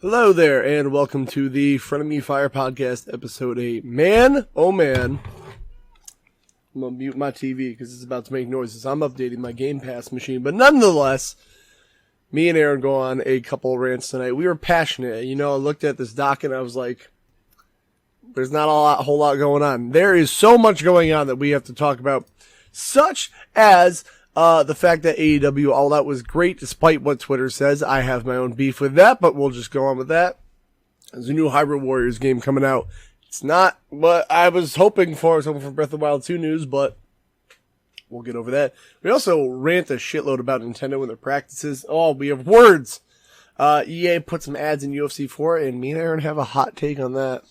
Hello there, and welcome to the Frenemy Fire Podcast, Episode 8. Man, oh man. I'm going to mute my TV because it's about to make noises. I'm updating my Game Pass machine, but nonetheless, me and Aaron go on a couple rants tonight. We were passionate. You know, I looked at this doc and I was like, there's not a whole lot going on. There is so much going on that we have to talk about, such as the fact that AEW All Out was great, despite what Twitter says. I have my own beef with that, but we'll just go on with that. There's a new Hyrule Warriors game coming out. It's not what I was hoping for. I was hoping for Breath of the Wild 2 news, but we'll get over that. We also rant a shitload about Nintendo and their practices. Oh, we have words. EA put some ads in UFC 4, and me and Aaron have a hot take on that.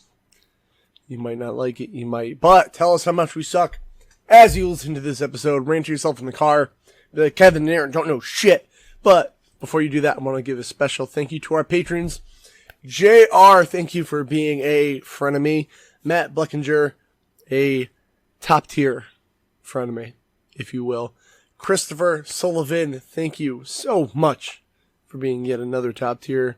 You might not like it, you might. But tell us how much we suck. As you listen to this episode, rant to yourself in the car. Be like, Kevin and Aaron don't know shit. But before you do that, I want to give a special thank you to our patrons. JR, thank you for being a frenemy. Matt Bleckinger, a top tier frenemy, if you will. Christopher Sullivan, thank you so much for being yet another top tier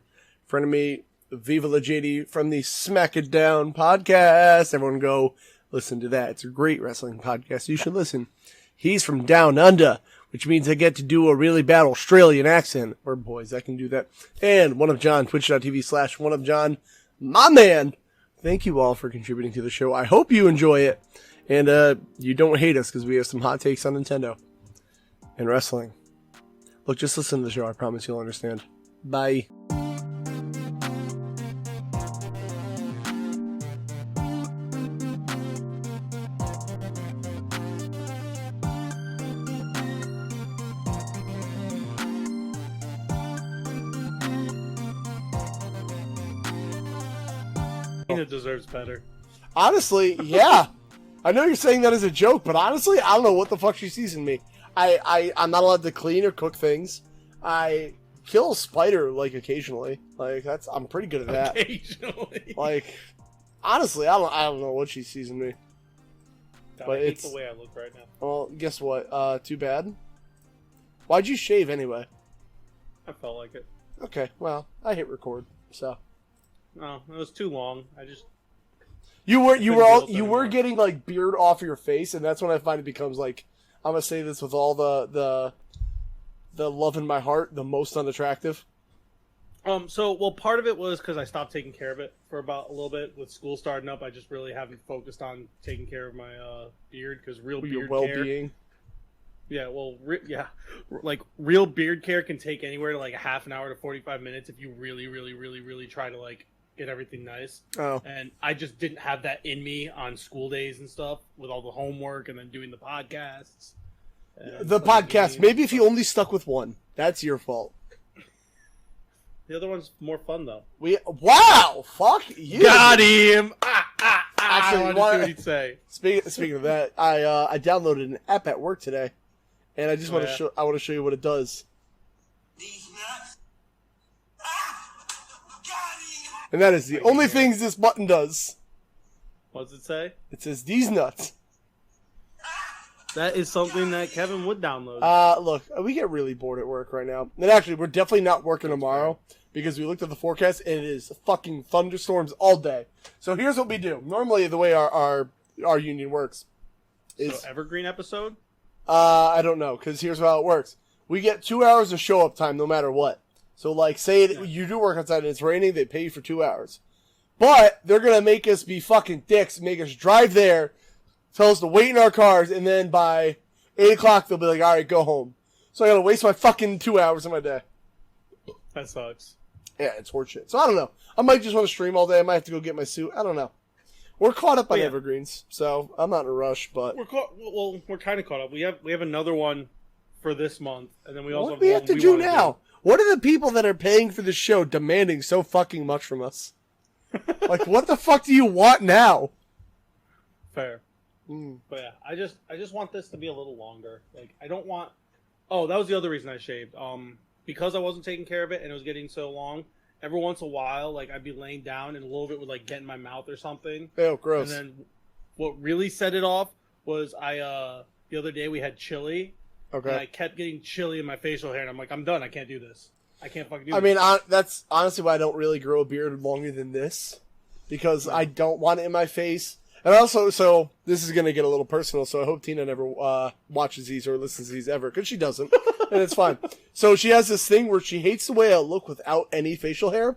frenemy. Viva la JD from the Smack It Down podcast. Everyone go listen to that. It's a great wrestling podcast. You should listen. He's from Down Under, which means I get to do a really bad Australian accent. We're boys, I can do that. And One of John, twitch.tv/oneofjohn, my man. Thank you all for contributing to the show. I hope you enjoy it. And you don't hate us because we have some hot takes on Nintendo and wrestling. Look, just listen to the show. I promise you'll understand. Bye. It deserves better. Honestly, yeah. I know you're saying that as a joke, but honestly, I don't know what the fuck she sees in me. I'm not allowed to clean or cook things. I kill a spider, like, occasionally. Like, I'm pretty good at that. Occasionally. Like, honestly, I don't know what she sees in me. God, But I hate it's- the way I look right now. Well, guess what? Too bad. Why'd you shave anyway? I felt like it. Okay, well, I hit record, so. No, it was too long. You were anymore. getting like beard off your face, and that's when I find it becomes like, I'm gonna say this with all the love in my heart, the most unattractive. Well, part of it was because I stopped taking care of it for about a little bit with school starting up. I just really haven't focused on taking care of my beard because real beard Your well-being. care. Yeah, well, like real beard care can take anywhere to like a half an hour to 45 minutes if you really, really, really, really try to like get everything nice. Oh. And I just didn't have that in me on school days and stuff with all the homework and then doing the podcasts. The podcast. Maybe if you only stuck with one, that's your fault. The other one's more fun though. Wow, fuck you. Got him. Actually, I wanted to see what he'd say. Speaking of that, I downloaded an app at work today, and I just want to show. I want to show you what it does. These nuts. Got him. And that is the only things this button does. What does it say? It says these nuts. That is something that Kevin would download. Look, we get really bored at work right now. And actually, we're definitely not working tomorrow because we looked at the forecast and it is fucking thunderstorms all day. So here's what we do. Normally, the way our union works is... So evergreen episode? I don't know, because here's how it works. We get 2 hours of show-up time no matter what. So, like, say you do work outside and it's raining, they pay you for 2 hours. But they're going to make us be fucking dicks, make us drive there, tell us to wait in our cars, and then by 8 o'clock they'll be like, alright, go home. So I gotta waste my fucking 2 hours of my day. That sucks. Yeah, it's horseshit. So I don't know. I might just want to stream all day. I might have to go get my suit. I don't know. We're caught up on evergreens, so I'm not in a rush, but... We're kind of caught up. We have another one for this month, and then we also what do we have to do now? What are the people that are paying for this show demanding so fucking much from us? Like, what the fuck do you want now? Fair. But yeah, I just want this to be a little longer. Like, I don't want... Oh, that was the other reason I shaved. Because I wasn't taking care of it and it was getting so long, every once in a while, like, I'd be laying down and a little bit would, like, get in my mouth or something. Oh, gross. And then what really set it off was the other day we had chili. Okay. And I kept getting chili in my facial hair, and I'm like, I'm done. I can't do this. I can't fucking do I mean, that's honestly why I don't really grow a beard longer than this. Because I don't want it in my face. And also, so, this is going to get a little personal, so I hope Tina never watches these or listens to these ever, because she doesn't, and it's fine. So she has this thing where she hates the way I look without any facial hair,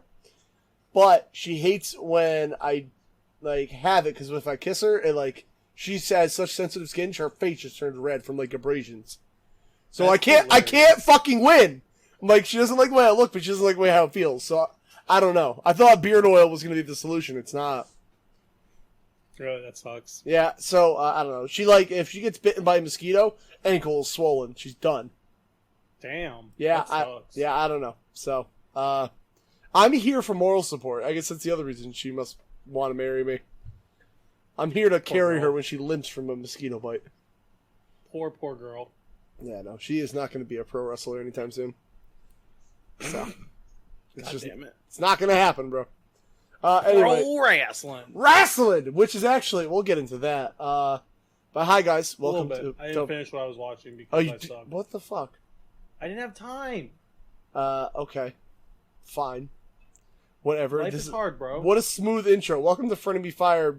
but she hates when I, like, have it, because if I kiss her, it, like, she has such sensitive skin, her face just turns red from, like, abrasions. So That's I can't fucking win! Like, she doesn't like the way I look, but she doesn't like the way how it feels, so I don't know. I thought beard oil was going to be the solution, it's not. Really, that sucks. Yeah, so, I don't know. She, like, if she gets bitten by a mosquito, ankle is swollen. She's done. Damn. Yeah, that sucks. I don't know. So, I'm here for moral support. I guess that's the other reason she must want to marry me. I'm here to carry her when she limps from a mosquito bite. Poor girl. Yeah, no, she is not going to be a pro wrestler anytime soon. So, Damn it. It's not going to happen, bro. Anyway. Pro Wrestling! Which is actually, we'll get into that. But hi guys, welcome to... I didn't finish what I was watching because I sucked. What the fuck? I didn't have time. Okay. Fine. Whatever. Life is hard, bro. What a smooth intro. Welcome to Frenemy Fire,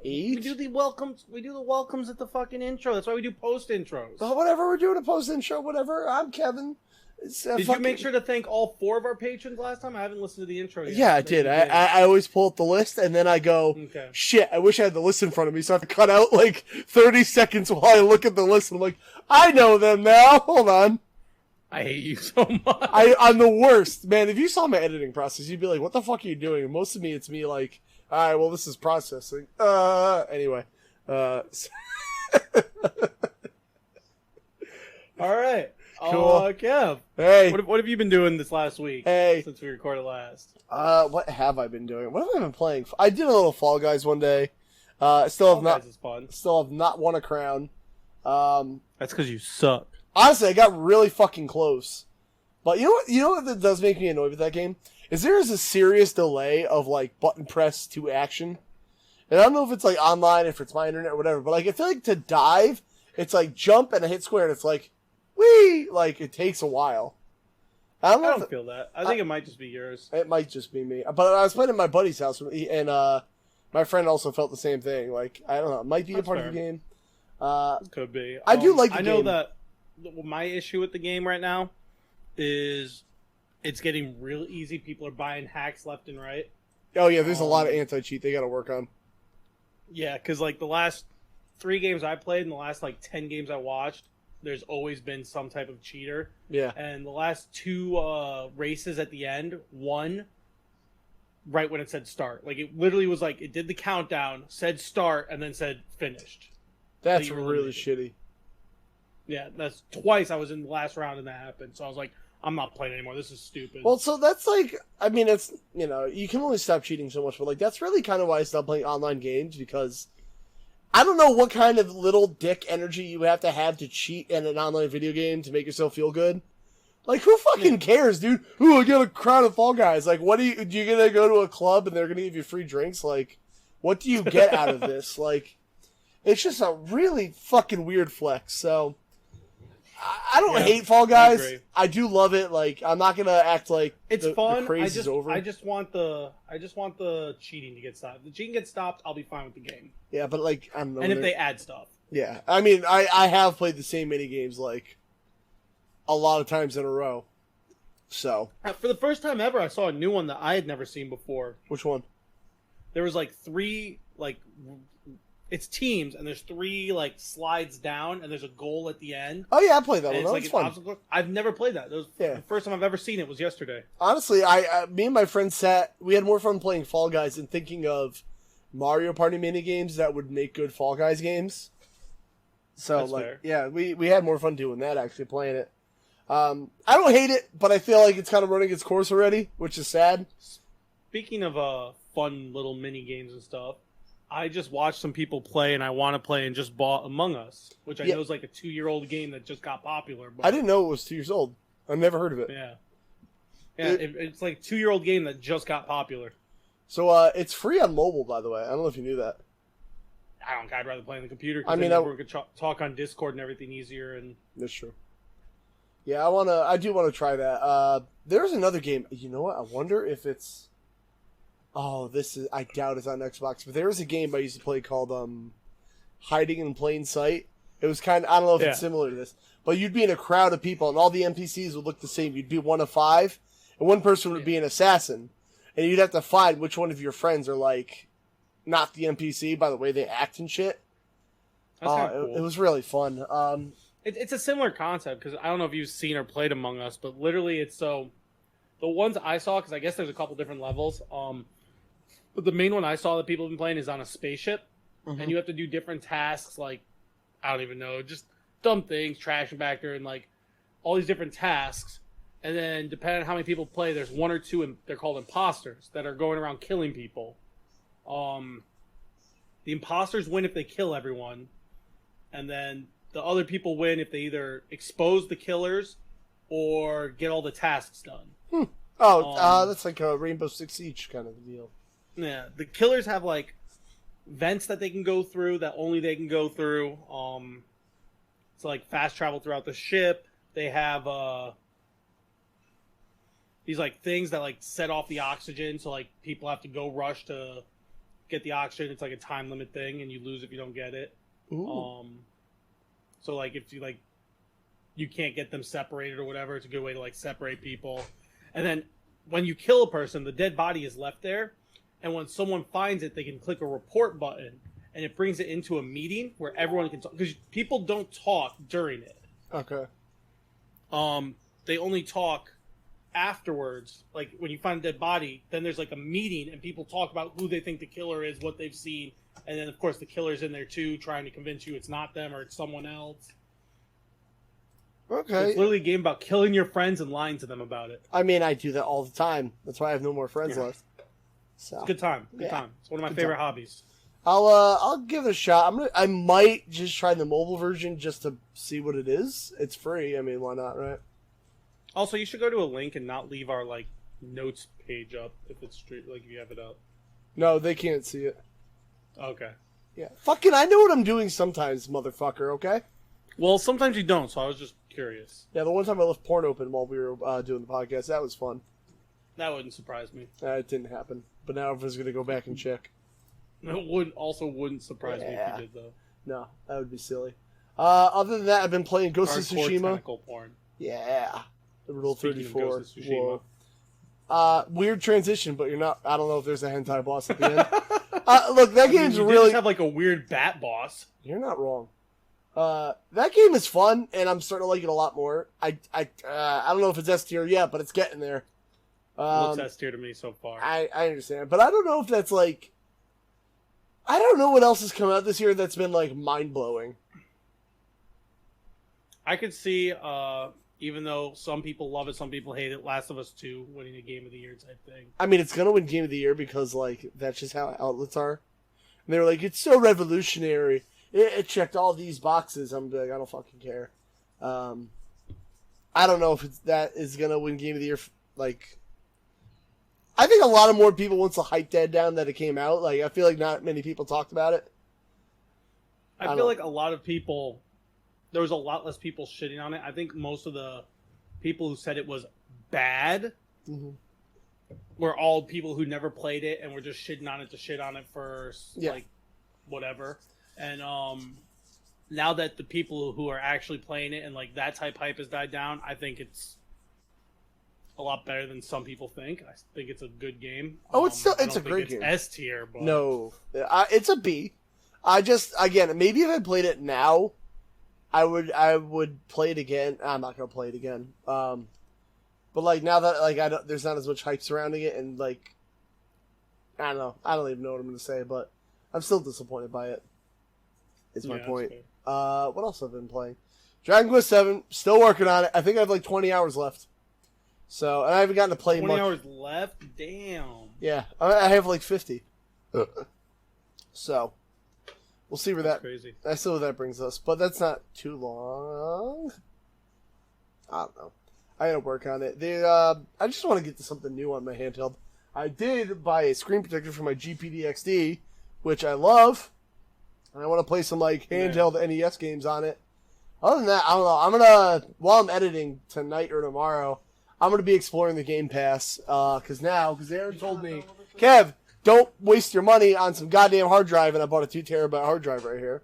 We do the welcomes at the fucking intro. That's why we do post intros. Whatever, we're doing a post intro, whatever. I'm Kevin. Did you make sure to thank all 4 of our patrons last time? I haven't listened to the intro yet. Yeah, I did. I always pull up the list, and then I go, shit, I wish I had the list in front of me, so I have to cut out, like, 30 seconds while I look at the list, and I'm like, I know them now. Hold on. I hate you so much. I'm the worst. Man, if you saw my editing process, you'd be like, what the fuck are you doing? And most of me, it's me like, alright, well, this is processing. Anyway. Alright. Cool. Kev. Hey. What have you been doing this last week? Hey. Since we recorded last. What have I been doing? What have I been playing? I did a little Fall Guys one day. Still have not won a crown. That's because you suck. Honestly, I got really fucking close. But you know what does make me annoyed with that game? Is there is a serious delay of, like, button press to action. And I don't know if it's, like, online, if it's my internet or whatever, but, like, I feel like to dive, it's, like, jump and I hit square and it's, like, whee! Like, it takes a while. I don't feel that. I think it might just be yours. It might just be me. But I was playing at my buddy's house, and my friend also felt the same thing. Like, I don't know. It might be a part of the game. Could be. I do like the game. I know that my issue with the game right now is it's getting real easy. People are buying hacks left and right. Oh, yeah, there's a lot of anti-cheat they got to work on. Yeah, because, like, the last 3 games I played and the last, like, 10 games I watched, there's always been some type of cheater. Yeah. And the last 2 races at the end, one right when it said start. Like, it literally was like, it did the countdown, said start, and then said finished. That's really shitty. Yeah, that's twice I was in the last round and that happened. So I was like, I'm not playing anymore. This is stupid. Well, so that's like, I mean, it's, you know, you can only stop cheating so much, but, like, that's really kind of why I stopped playing online games, because I don't know what kind of little dick energy you have to cheat in an online video game to make yourself feel good. Like, who fucking cares, dude? Ooh, I got a crowd of Fall Guys. Like, what do you gonna go to a club and they're gonna give you free drinks? Like, what do you get out of this? Like, it's just a really fucking weird flex, so I don't hate Fall Guys. I do love it. Like, I'm not gonna act like it's fun. The craze is over. I just want the cheating to get stopped. If the cheating gets stopped, I'll be fine with the game. Yeah, but, like, I don't know. And if they add stuff. Yeah, I mean, I have played the same mini games, like, a lot of times in a row. So for the first time ever, I saw a new one that I had never seen before. Which one? There was, like, 3, like, it's teams, and there's 3, like, slides down, and there's a goal at the end. Oh, yeah, I played that one. That was was fun. Obstacle. I've never played that. The first time I've ever seen it was yesterday. Honestly, me and my friends we had more fun playing Fall Guys than thinking of Mario Party mini games that would make good Fall Guys games. So, that's like, fair. Yeah, we had more fun doing that, actually, playing it. I don't hate it, but I feel like it's kind of running its course already, which is sad. Speaking of fun little mini games and stuff, I just watched some people play, and I want to play, and just bought Among Us, which I know is like a 2-year-old game that just got popular. But I didn't know it was 2 years old. I've never heard of it. Yeah. It's like a 2-year-old game that just got popular. So it's free on mobile, by the way. I don't know if you knew that. I'd rather play on the computer. I mean, everyone could talk on Discord and everything easier. And that's true. Yeah, I do wanna try that. There's another game. You know what? I wonder if it's. Oh, I doubt it's on Xbox, but there was a game I used to play called Hiding in Plain Sight. It was I don't know if it's similar to this, but you'd be in a crowd of people and all the NPCs would look the same. You'd be one of 5, and one person would be an assassin, and you'd have to find which one of your friends are like not the NPC by the way they act and shit. That's kind of cool. It was really fun. It's a similar concept because I don't know if you've seen or played Among Us, but literally it's the ones I saw, because I guess there's a couple different levels. But the main one I saw that people have been playing is on a spaceship, and you have to do different tasks, like, I don't even know, just dumb things, trash compactor, and, like, all these different tasks. And then, depending on how many people play, there's 1 or 2, and they're called imposters, that are going around killing people. The imposters win if they kill everyone, and then the other people win if they either expose the killers or get all the tasks done. That's like a Rainbow Six Siege kind of deal. Yeah, the killers have like vents that they can go through that only they can go through. It's like fast travel throughout the ship. They have these like things that like set off the oxygen, so like people have to go rush to get the oxygen. It's like a time limit thing, and you lose if you don't get it. Ooh. So like if you like you can't get them separated or whatever, it's a good way to like separate people. And then when you kill a person, the dead body is left there. And when someone finds it, they can click a report button, and it brings it into a meeting where everyone can talk. Because people don't talk during it. Okay. They only talk afterwards. Like, when you find a dead body, then there's, like, a meeting, and people talk about who they think the killer is, what they've seen. And then, of course, the killer's in there, too, trying to convince you it's not them or it's someone else. Okay. So it's literally a game about killing your friends and lying to them about it. I mean, I do that all the time. That's why I have no more friends left. So It's a good time. Good time. It's one of my favorite hobbies. I'll give it a shot. I might just try the mobile version just to see what it is. It's free. I mean, why not, right? Also, you should go to a link and not leave our like notes page up if it's if you have it up. No, they can't see it. Okay. Yeah. Fucking, I know what I'm doing sometimes, motherfucker. Okay. Well, sometimes you don't, so I was just curious. Yeah, the one time I left porn open while we were doing the podcast, that was fun. That wouldn't surprise me. It didn't happen. But now I was going to go back and check. It wouldn't surprise me if you did, though. No, that would be silly. Other than that, I've been playing Ghost of Tsushima. Tentacle porn. Yeah. Rule Speaking 34. of Ghost of Tsushima. Weird transition, but you're not. I don't know if there's a hentai boss at the end. Look, that game's you really. Just have like a weird bat boss. You're not wrong. That game is fun, and I'm starting to like it a lot more. I don't know if it's S tier yet, but it's getting there. Looks S tier to me so far. I understand, but I don't know if that's like. I don't know what else has come out this year that's been like mind blowing. I could see, even though some people love it, some people hate it, Last of Us 2 winning a Game of the Year type thing. I mean, it's gonna win Game of the Year because like that's just how outlets are. And they were like, it's so revolutionary. It checked all these boxes. I'm like, I don't fucking care. I don't know if that is gonna win Game of the Year. Like, I think a lot of more people once the hype died down that it came out. Like, I feel like not many people talked about it. I feel like a lot of people. There was a lot less people shitting on it. I think most of the people who said it was bad were all people who never played it and were just shitting on it to shit on it for like whatever. And now that the people who are actually playing it and like that type hype has died down, I think it's a lot better than some people think. I think it's a good game. Oh, it's a great game. S tier, but no, it's a B. Again, maybe if I played it now, I would play it again. I'm not gonna play it again. But like now that like there's not as much hype surrounding it, and like I don't know. I don't even know what I'm gonna say, but I'm still disappointed by it. Is my point. What else have I been playing? Dragon Quest VII, still working on it. I think I have like 20 hours left. So, and I haven't gotten to play 20 much. hours left? Damn. Yeah, I have like 50. So, we'll see where That's crazy. I see where that brings us. But that's not too long. I don't know. I gotta work on it. I just want to get to something new on my handheld. I did buy a screen protector for my GPD XD, which I love. And I want to play some like handheld NES games on it. Other than that, I don't know. While I'm editing tonight or tomorrow, I'm gonna be exploring the Game Pass. Cause Aaron told me, Kev, don't waste your money on some goddamn hard drive, and I bought a 2 terabyte hard drive right here.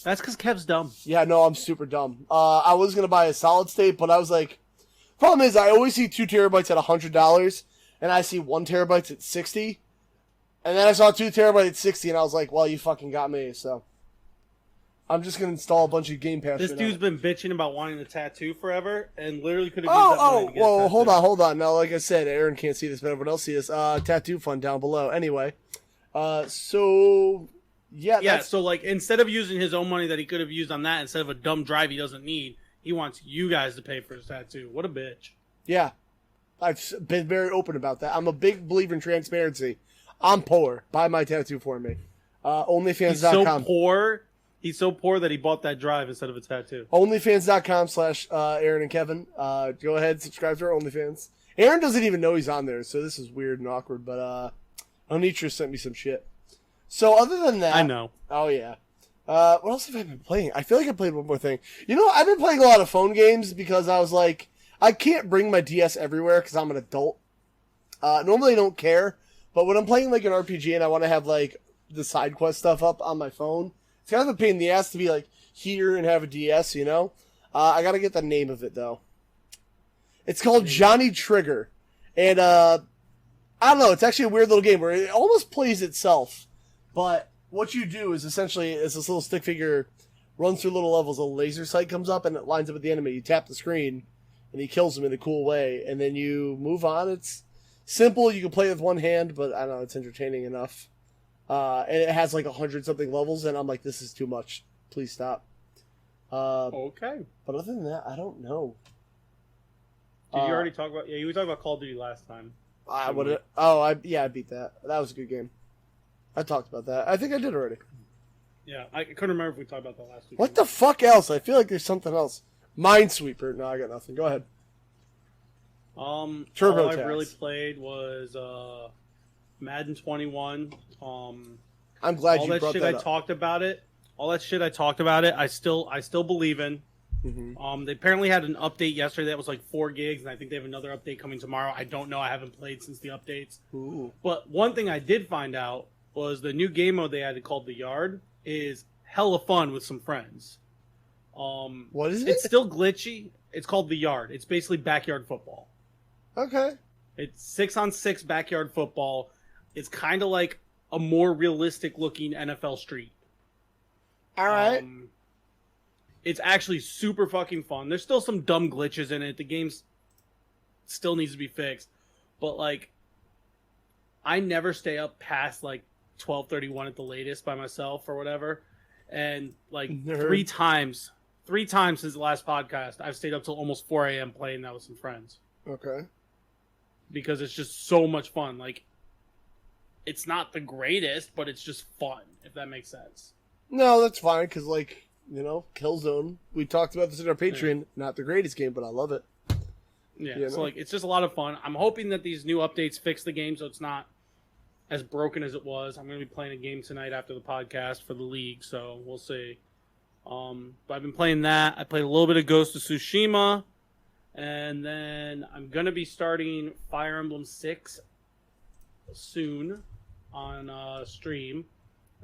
That's because Kev's dumb. Yeah, no, I'm super dumb. I was gonna buy a solid state, but I was like, problem is, I always see 2 terabytes at $100, and I see 1 terabyte at $60, and then I saw 2 terabytes at $60, and I was like, well, you fucking got me. So I'm just gonna install a bunch of Game Pass. This dude's been bitching about wanting the tattoo forever, and literally could have used that money to get whoa, hold on. Now, like I said, Aaron can't see this, but everyone else sees this. Tattoo fund down below. Anyway, so yeah. So like, instead of using his own money that he could have used on that, instead of a dumb drive he doesn't need, he wants you guys to pay for his tattoo. What a bitch. Yeah, I've been very open about that. I'm a big believer in transparency. I'm poor. Buy my tattoo for me. OnlyFans.com. He's so poor that he bought that drive instead of a tattoo. OnlyFans.com/Aaron and Kevin. Go ahead, subscribe to our OnlyFans. Aaron doesn't even know he's on there, so this is weird and awkward, but Onitra sent me some shit. So other than that... I know. Oh, yeah. What else have I been playing? I feel like I played one more thing. You know, I've been playing a lot of phone games because I was like, I can't bring my DS everywhere because I'm an adult. Normally I don't care, but when I'm playing like an RPG and I want to have like the side quest stuff up on my phone, it's kind of a pain in the ass to be like here and have a DS, you know? I gotta get the name of it though. It's called Johnny Trigger. And I don't know, it's actually a weird little game where it almost plays itself. But what you do is essentially, it's this little stick figure runs through little levels, a laser sight comes up and it lines up with the enemy. You tap the screen and he kills them in a cool way. And then you move on. It's simple, you can play with one hand, but I don't know, it's entertaining enough. And it has like 100-something levels, and I'm like, this is too much. Please stop. Okay. But other than that, I don't know. Did you already talk about... Yeah, you were talking about Call of Duty last time. I beat that. That was a good game. I talked about that. I think I did already. Yeah, I couldn't remember if we talked about that last week. What the fuck else? I feel like there's something else. Minesweeper. No, I got nothing. Go ahead. All I really played was Madden 21. I'm glad all you that brought shit that I up. talked about it. All that shit I talked about it. I still believe in. Mm-hmm. They apparently had an update yesterday that was like 4 gigs, and I think they have another update coming tomorrow. I don't know. I haven't played since the updates. Ooh. But one thing I did find out was the new game mode they added called The Yard is hella fun with some friends. What is it? It's still glitchy. It's called The Yard. It's basically backyard football. Okay. It's 6-on-6 backyard football. It's kind of like a more realistic looking NFL Street. All right. It's actually super fucking fun. There's still some dumb glitches in it. The game still needs to be fixed. But, like, I never stay up past, like, 12:31 at the latest by myself or whatever. And, like, three times since the last podcast, I've stayed up till almost 4 a.m. playing that with some friends. Okay. Because it's just so much fun. Like, it's not the greatest, but it's just fun, if that makes sense. No, that's fine, because, like, you know, Killzone, we talked about this in our Patreon, not the greatest game, but I love it. Yeah, You so, know? like, it's just a lot of fun. I'm hoping that these new updates fix the game so it's not as broken as it was. I'm going to be playing a game tonight after the podcast for the league, so we'll see. But I've been playing that. I played a little bit of Ghost of Tsushima, and then I'm going to be starting Fire Emblem 6 soon on stream.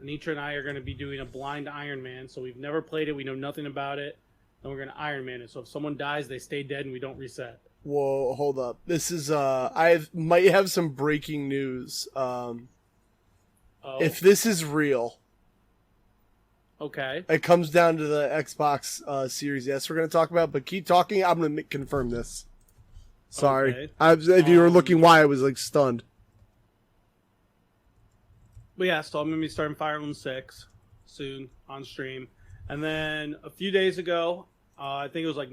Anitra and I are going to be doing a blind Iron Man, so we've never played it. We know nothing about it. And we're going to Iron Man it. So if someone dies, they stay dead and we don't reset. Whoa, hold up. This is, might have some breaking news. If this is real, okay, it comes down to the Xbox Series S we're going to talk about, but keep talking. I'm going to confirm this. Sorry. Okay. If you were looking why, I was, like, stunned. But yeah, so I'm going to be starting Fire Emblem 6 soon on stream. And then a few days ago, I think it was like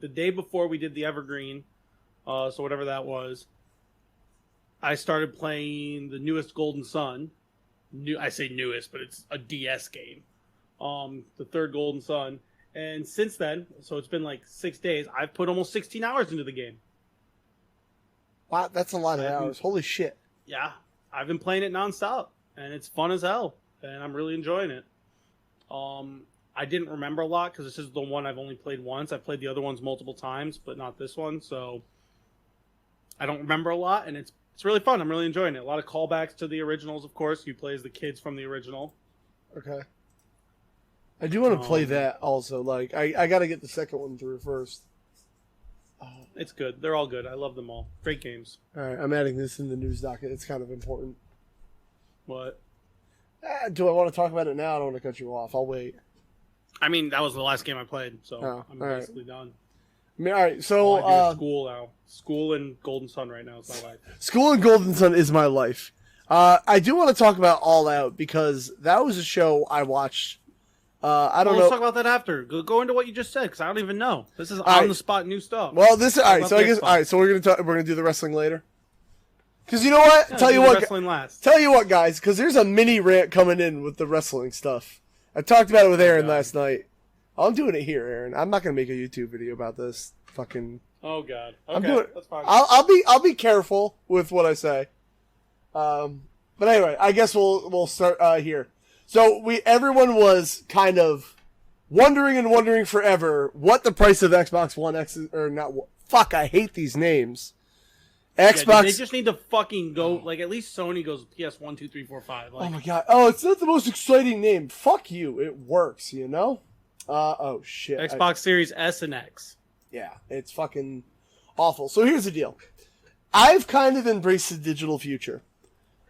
the day before we did the Evergreen, so whatever that was, I started playing the newest Golden Sun. I say newest, but it's a DS game. The third Golden Sun. And since then, so it's been like 6 days, I've put almost 16 hours into the game. Wow, that's a lot of hours. Holy shit. Yeah, I've been playing it nonstop. And it's fun as hell. And I'm really enjoying it. I didn't remember a lot because this is the one I've only played once. I've played the other ones multiple times, but not this one. So I don't remember a lot, and it's really fun. I'm really enjoying it. A lot of callbacks to the originals, of course. You play as the kids from the original. Okay. I do want to play that also. Like, I got to get the second one through first. It's good. They're all good. I love them all. Great games. All right, I'm adding this in the news docket. It's kind of important. What? Do I want to talk about it now? I don't want to cut you off. I'll wait. I mean, that was the last game I played, so I'm all right. basically done. I mean, all right, so All I do is school now. School and Golden Sun right now is my life. School and Golden Sun is my life. I do want to talk about All Out because that was a show I watched. I don't know. Let's talk about that after. Go into what you just said because I don't even know. This is on the spot new stuff. Well, this all right. So I guess all right. So we're gonna do the wrestling later. Because you know what? Yeah, tell you what. Wrestling last. Tell you what, guys. Because there's a mini rant coming in with the wrestling stuff. I talked about it with Aaron last night. I'm doing it here, Aaron. I'm not gonna make a YouTube video about this. Fucking. Oh God. Okay, I'm doing. That's fine. I'll be careful with what I say. But anyway, I guess we'll start here. So everyone was kind of wondering forever what the price of Xbox One X is, or not. Fuck, I hate these names. Xbox. Yeah, they just need to fucking go. Like at least Sony goes PS 1, 2, 3, 4, 5. Like, oh my God. Oh, it's not the most exciting name. Fuck you. It works, you know. Oh shit. Xbox Series S and X. Yeah, it's fucking awful. So here's the deal. I've kind of embraced the digital future.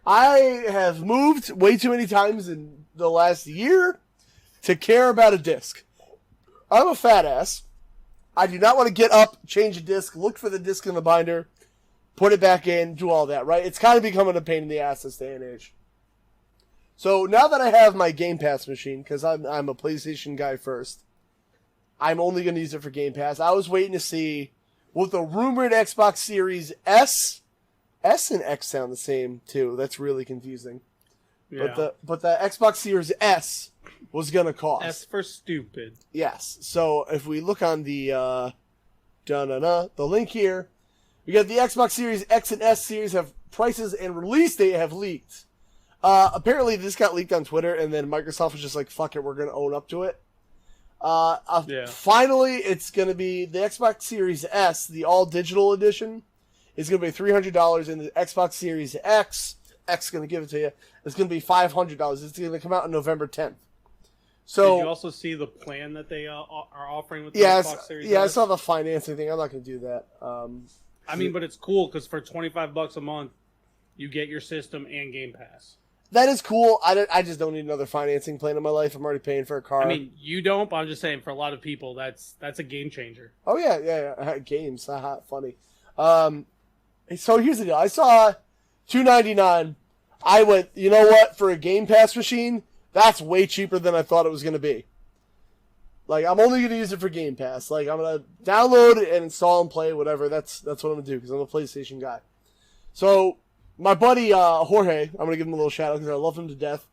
I have moved way too many times in the last year to care about a disc. I'm a fat ass. I do not want to get up, change a disc, look for the disc in the binder, put it back in, do all that, right? It's kind of becoming a pain in the ass this day and age. So now that I have my Game Pass machine, because I'm a PlayStation guy first, I'm only going to use it for Game Pass. I was waiting to see what the rumored Xbox Series S and X sound the same too. That's really confusing. Yeah. But the Xbox Series S was going to cost. S for stupid. Yes. So if we look on the the link here, we got the Xbox Series X and S series have prices and release date have leaked. Apparently this got leaked on Twitter, and then Microsoft was just like, "Fuck it, we're going to own up to it." Finally, it's going to be the Xbox Series S, the all digital edition, is going to be $300, and the Xbox Series X is going to give it to you. It's going to be $500. It's going to come out on November 10th. So, did you also see the plan that they are offering with the Xbox Series S? Yeah, I saw the financing thing. I'm not going to do that. I mean, but it's cool because for $25 a month, you get your system and Game Pass. That is cool. I just don't need another financing plan in my life. I'm already paying for a car. I mean, you don't, but I'm just saying for a lot of people, that's a game changer. Oh, yeah. Games. Haha, funny. So here's the deal. I saw $299. I went, you know what? For a Game Pass machine, that's way cheaper than I thought it was going to be. Like, I'm only going to use it for Game Pass. Like, I'm going to download it and install and play, whatever. That's what I'm going to do because I'm a PlayStation guy. So, my buddy Jorge, I'm going to give him a little shout out because I love him to death.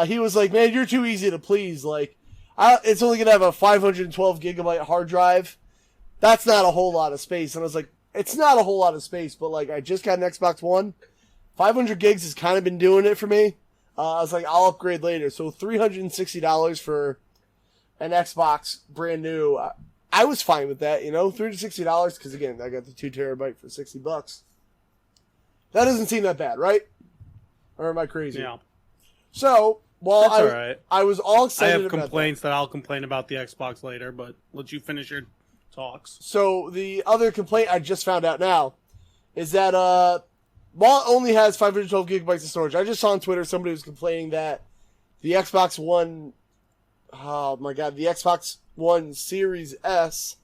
He was like, man, you're too easy to please. Like, it's only going to have a 512 gigabyte hard drive. That's not a whole lot of space. And I was like, it's not a whole lot of space, but like, I just got an Xbox One. 500 gigs has kind of been doing it for me. I was like, I'll upgrade later. So $360 for an Xbox brand new. I was fine with that, you know, $360 because again, I got the 2 terabyte for $60. That doesn't seem that bad, right? Or am I crazy? Yeah. So, well, right. I was all I excited have about complaints that I'll complain about the Xbox later, but let you finish your talks. So the other complaint I just found out now is that while it only has 512 gigabytes of storage, I just saw on Twitter somebody was complaining that the Xbox One, oh my God, the Xbox One Series S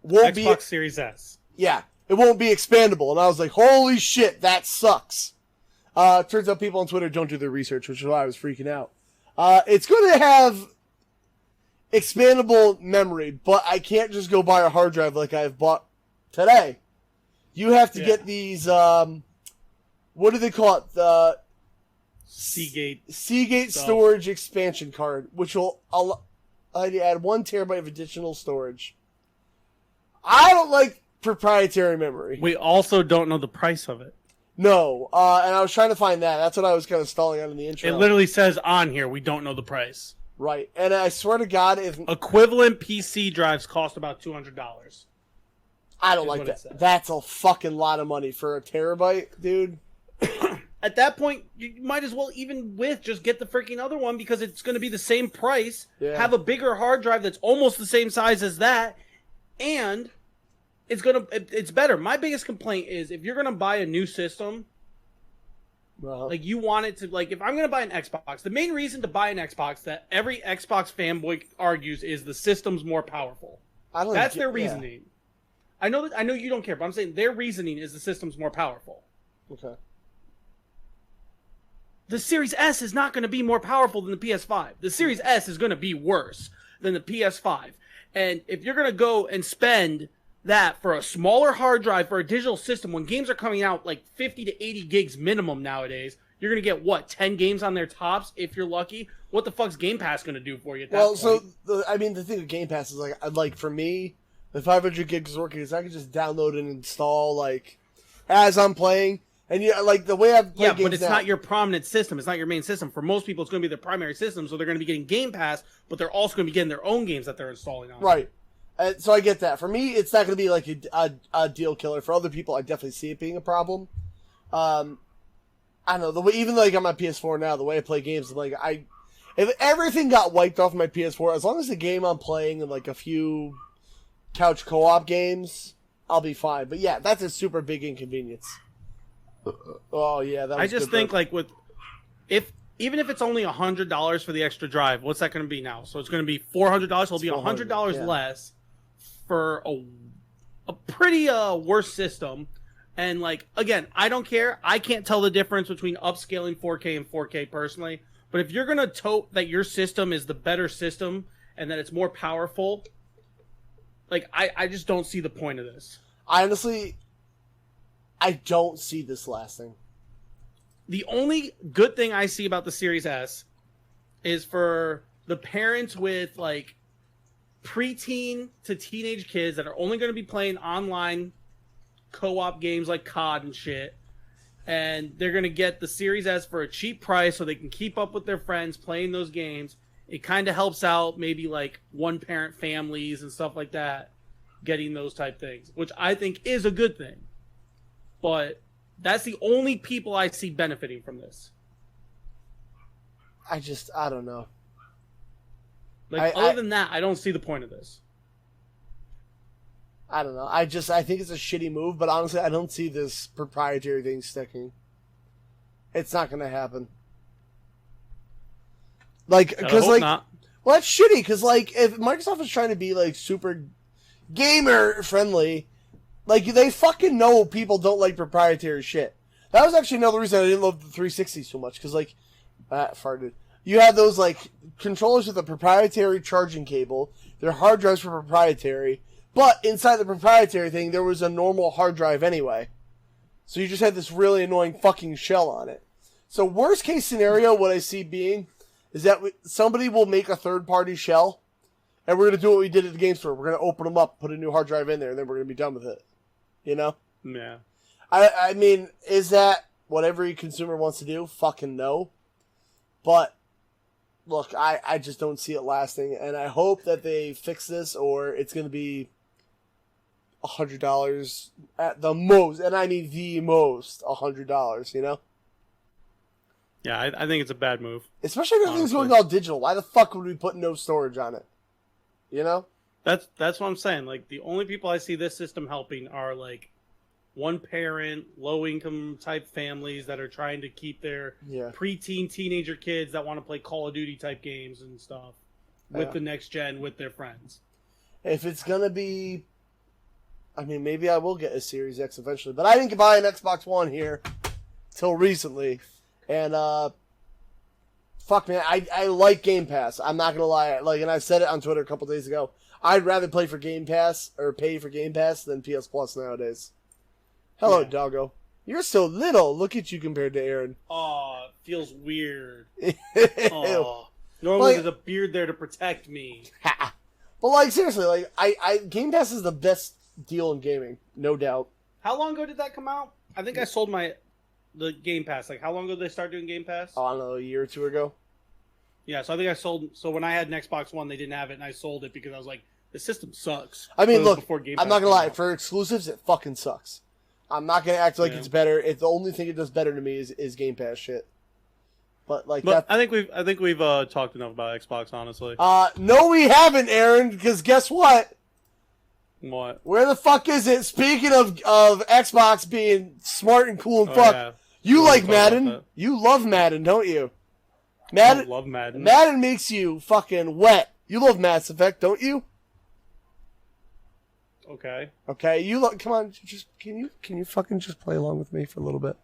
won't be Xbox Series S. Yeah, it won't be expandable, and I was like, holy shit, that sucks. Turns out people on Twitter don't do their research, which is why I was freaking out. It's going to have expandable memory, but I can't just go buy a hard drive like I've bought today. You have to get these, what do they call it? The Seagate storage expansion card, which will add 1 terabyte of additional storage. I don't like proprietary memory. We also don't know the price of it. No, and I was trying to find that. That's what I was kind of stalling on in the intro. It literally says on here, we don't know the price. Right. And I swear to God, if Equivalent PC drives cost about $200. I don't like that. That's a fucking lot of money for a terabyte, dude. At that point, you might as well just get the freaking other one because it's going to be the same price. Yeah. Have a bigger hard drive that's almost the same size as that, and it's better. My biggest complaint is if you're going to buy a new system, like you want it to, like if I'm going to buy an Xbox, the main reason to buy an Xbox that every Xbox fanboy argues is the system's more powerful. That's their reasoning. I know you don't care, but I'm saying their reasoning is the system's more powerful. Okay. The Series S is not going to be more powerful than the PS5. The Series S is going to be worse than the PS5. And if you're going to go and spend that for a smaller hard drive for a digital system when games are coming out like 50 to 80 gigs minimum nowadays, you're going to get, what, 10 games on their tops if you're lucky? What the fuck's Game Pass going to do for you at that point? So, the thing with Game Pass is, like for me, the 500 gigs is working because I can just download and install, like, as I'm playing. And like the way I've played games but it's now, not your prominent system. It's not your main system. For most people, it's going to be their primary system, so they're going to be getting Game Pass, but they're also going to be getting their own games that they're installing on. Right. So I get that. For me, it's not going to be like a deal killer. For other people, I definitely see it being a problem. I don't know, the way, even like on my PS4 now, the way I play games, like if everything got wiped off my PS4, as long as the game I'm playing and like a few couch co-op games, I'll be fine. But yeah, that's a super big inconvenience. Oh yeah, that was I just think like even if it's only $100 for the extra drive, what's that going to be now? So it's going to be $400. So it'll be $100 less for a pretty worse system. And like again, I don't care. I can't tell the difference between upscaling 4K and 4K personally. But if you're going to tote that your system is the better system and that it's more powerful, like I just don't see the point of this. Honestly, I don't see this lasting. The only good thing I see about the Series S is for the parents with like preteen to teenage kids that are only going to be playing online co-op games like COD and shit. And they're going to get the Series S for a cheap price so they can keep up with their friends playing those games. It kind of helps out maybe like one-parent families and stuff like that getting those type things, which I think is a good thing. But that's the only people I see benefiting from this. I don't know. Like, other than that, I don't see the point of this. I don't know. I think it's a shitty move, but honestly, I don't see this proprietary thing sticking. It's not going to happen. Like, because, like, not. Well, that's shitty, because, like, if Microsoft is trying to be, like, super gamer-friendly, like, they fucking know people don't like proprietary shit. That was actually another reason I didn't love the 360 so much, because, like, farted. You had those, like, controllers with a proprietary charging cable. Their hard drives were proprietary. But inside the proprietary thing, there was a normal hard drive anyway. So you just had this really annoying fucking shell on it. So worst case scenario, what I see being, is that somebody will make a third-party shell, and we're going to do what we did at the game store. We're going to open them up, put a new hard drive in there, and then we're going to be done with it. You know? Yeah. I mean, is that what every consumer wants to do? Fucking no. But, look, I just don't see it lasting, and I hope that they fix this, or it's going to be $100 at the most, and I mean the most, $100, you know? Yeah, I think it's a bad move. Especially if everything's going all digital. Why the fuck would we put no storage on it? You know? That's what I'm saying. Like, the only people I see this system helping are, like, one-parent, low-income type families that are trying to keep their preteen, teenager kids that want to play Call of Duty type games and stuff with the next gen, with their friends. If it's going to be... I mean, maybe I will get a Series X eventually, but I didn't buy an Xbox One here till recently. And, fuck, man, I like Game Pass. I'm not going to lie. Like, and I said it on Twitter a couple days ago. I'd rather play for Game Pass, or pay for Game Pass, than PS Plus nowadays. Hello, doggo. You're so little. Look at you compared to Aaron. Aw, feels weird. Aw. Normally there's a beard there to protect me. But, like, seriously, like, I Game Pass is the best deal in gaming, no doubt. How long ago did that come out? I think I sold the Game Pass. Like, how long ago did they start doing Game Pass? Oh, I don't know, a year or two ago. Yeah, so I think I sold. So when I had an Xbox One, they didn't have it, and I sold it because I was like, the system sucks. I mean, But it was look, before Game I'm not Pass gonna lie. came out. For exclusives, it fucking sucks. I'm not gonna act like Yeah. it's better. If the only thing it does better to me is Game Pass shit. But like But that. I think we've talked enough about Xbox, honestly. No, we haven't, Aaron. Because guess what? What? Where the fuck is it? Speaking of Xbox being smart and cool and fuck, Yeah. you We like talked about Madden? that. You love Madden, don't you? I Madden. love Madden. Madden makes you fucking wet. You love Mass Effect, don't you? Okay. Okay, you look. Come on, just can you fucking just play along with me for a little bit?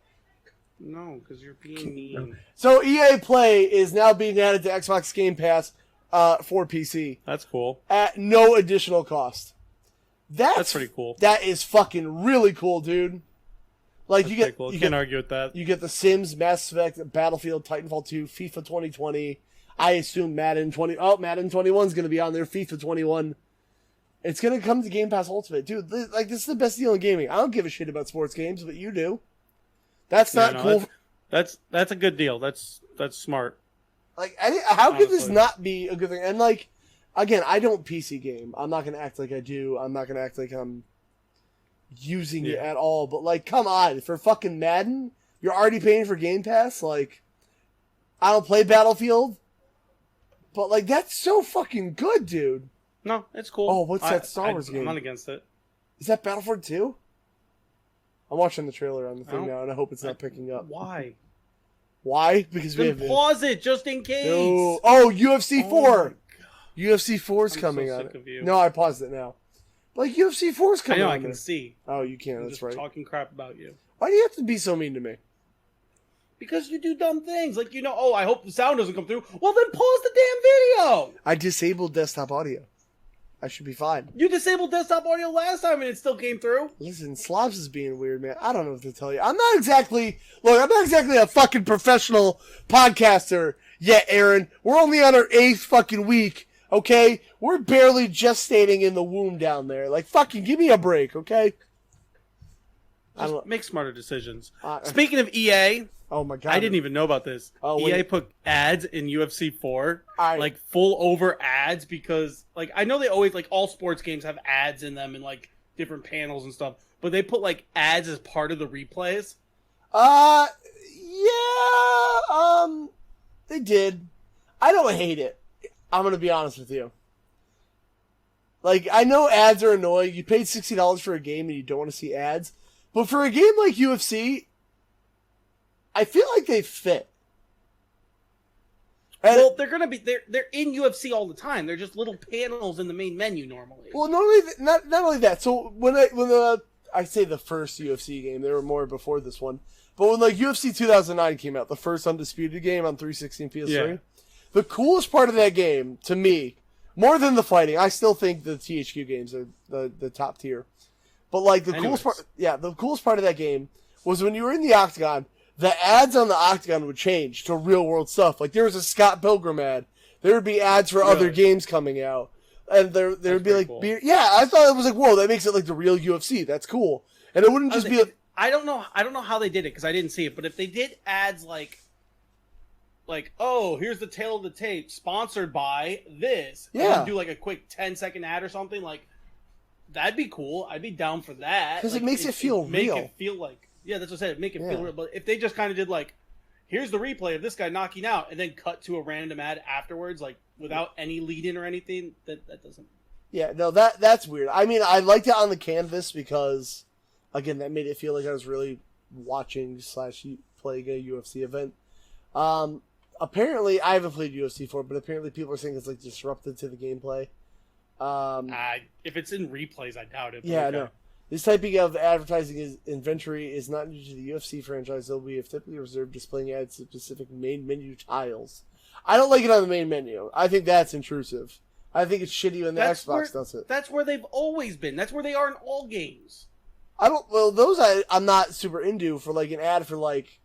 No, because you're being mean. So EA Play is now being added to Xbox Game Pass for PC That's cool. at no additional cost. That's pretty cool. That is fucking really cool, dude. Like That's you pretty get cool. you Can't get argue with that. you get the Sims, Mass Effect, Battlefield, Titanfall 2, FIFA 2020. I assume Madden 20. Oh, Madden 21 is going to be on there. FIFA 21. It's going to come to Game Pass Ultimate, dude. This is the best deal in gaming. I don't give a shit about sports games, but you do. That's not cool. That's a good deal. That's smart. Like, how could this Honestly. not be a good thing? And like, again, I don't PC game. I'm not going to act like I do. I'm not going to act like I'm using it Yeah. at all. But like, come on, for fucking Madden, you're already paying for Game Pass. Like, I don't play Battlefield, but like, that's so fucking good, dude. No, it's cool. Oh, what's that Star Wars game? I'm not against it. Is that Battlefield 2? I'm watching the trailer on the I thing don't- now, and I hope it's not picking up. Why? Why? Because we Then have pause it just in case. No. Oh, UFC 4. Oh UFC 4 is I'm coming so on. sick of you. No, I paused it now. Like UFC 4 is I coming know. on. I can there. see. Oh, you can. I'm That's just right. talking crap about you. Why do you have to be so mean to me? Because you do dumb things. Like, oh, I hope the sound doesn't come through. Well, then pause the damn video. I disabled desktop audio. I should be fine. You disabled desktop audio last time and it still came through. Listen, Slobs is being weird, man. I don't know what to tell you. I'm not exactly a fucking professional podcaster yet, Aaron. We're only on our 8th fucking week, okay? We're barely gestating in the womb down there. Like, fucking give me a break, okay? I Just don't. make smarter decisions. Uh, Speaking of EA, Oh my god. I didn't even know about this. Oh, EA wait. put ads in UFC 4, I- like full over ads, because like I know they always like all sports games have ads in them and like different panels and stuff, but they put like ads as part of the replays. Yeah, they did. I don't hate it. I'm gonna be honest with you. Like, I know ads are annoying. You paid $60 for a game and you don't want to see ads. But for a game like UFC, I feel like they fit. And, Well, they're gonna be they're in UFC all the time. They're just little panels in the main menu normally. well, not only that. So when I say the first UFC game, there were more before this one. But when like UFC 2009 came out, the first undisputed game on 360 and PS3, Yeah. the coolest part of that game to me, more than the fighting, I still think the THQ games are the top tier. But like the coolest part, the coolest part of that game was when you were in the Octagon. The ads on the Octagon would change to real world stuff. Like there was a Scott Pilgrim ad. There would be ads for other Really? games coming out, and there would be pretty like cool. beer. Yeah, I thought it was like, whoa, that makes it like the real UFC. That's cool. And it wouldn't just be. I don't know how they did it because I didn't see it. But if they did ads like, oh, here's the tail of the tape, sponsored by this. and Yeah. then do like a quick 10-second ad or something like. That'd be cool. I'd be down for that. 'Cause it Like, makes it feel make real. it feel like that's what I said. Make it Yeah. feel real. But if they just kind of did like, here's the replay of this guy knocking out, and then cut to a random ad afterwards, like without any lead in or anything, that doesn't. Yeah, no, that's weird. I mean, I liked it on the canvas because, again, that made it feel like I was really watching / playing a UFC event. Apparently, I haven't played UFC 4, but apparently people are saying it's like disruptive to the gameplay. If it's in replays, I doubt it. But Yeah, okay. no. This typing of advertising inventory is not new to the UFC franchise. They'll be typically reserved displaying ads to specific main menu tiles. I don't like it on the main menu. I think that's intrusive. I think it's shitty when the Xbox does it. That's where they've always been. That's where they are in all games. Those I'm not super into for like an ad for like.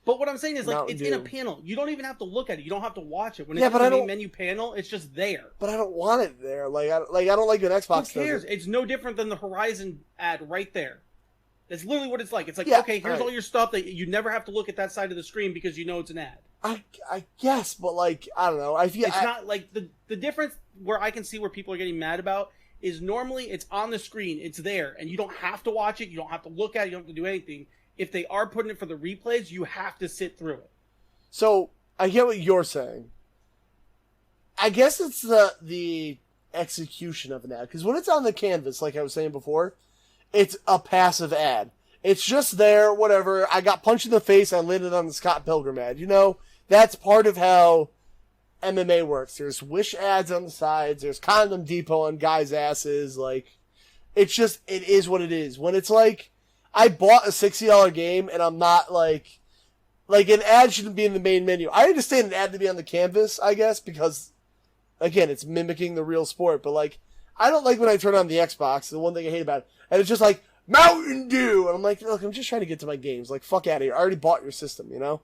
But what I'm saying is, like, Mountain it's in a Dew. panel. You don't even have to look at it. You don't have to watch it. When it's Yeah, in but the I main don't- menu panel, it's just there. But I don't want it there. I don't like when Xbox Who cares? does it. It's no different than the Horizon ad right there. That's literally what it's like. It's like, Yeah, okay, here's alright. all your stuff that you never have to look at that side of the screen because you know it's an ad. I guess, but like I don't know. I feel it's not like the difference where I can see where people are getting mad about is normally it's on the screen, it's there, and you don't have to watch it, you don't have to look at it, you don't have to do anything. If they are putting it for the replays, you have to sit through it. So I get what you're saying. I guess it's the execution of an ad, because when it's on the canvas, like I was saying before, it's a passive ad. It's just there, whatever. I got punched in the face, I landed on the Scott Pilgrim ad. You know, that's part of how MMA works. There's Wish ads on the sides, there's Condom Depot on guys' asses. Like, it's just, it is what it is. When it's like, I bought a $60 game and I'm not like an ad shouldn't be in the main menu. I understand an ad to be on the canvas, I guess, because, again, it's mimicking the real sport. But, like, I don't like when I turn on the Xbox, the one thing I hate about it, and it's just like, Mountain Dew! And I'm like, look, I'm just trying to get to my games. Like, fuck out of here. I already bought your system, you know?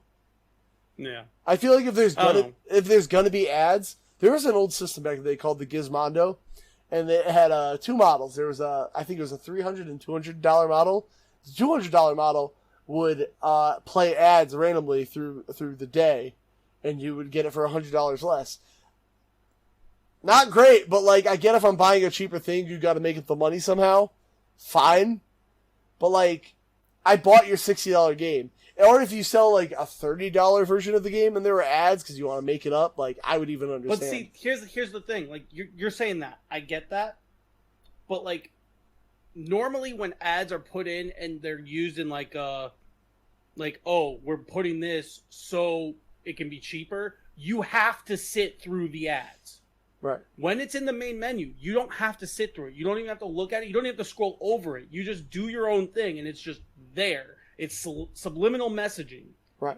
Yeah. I feel like if there's gonna be ads, there was an old system back in the day called the Gizmondo, and it had two models. There was I think it was a $300 and $200 model. The $200 model would play ads randomly through the day, and you would get it for $100 less. Not great, but like I get if I'm buying a cheaper thing, you got to make it the money somehow. Fine, but like I bought your $60 game, or if you sell like a $30 version of the game and there were ads because you want to make it up, like I would even understand. But see, here's the thing. Like you're saying that I get that, but like normally when ads are put in and they're used in like oh, we're putting this so it can be cheaper, you have to sit through the ads. Right. When it's in the main menu, you don't have to sit through it. You don't even have to look at it. You don't even have to scroll over it. You just do your own thing, and it's just there. It's subliminal messaging. Right.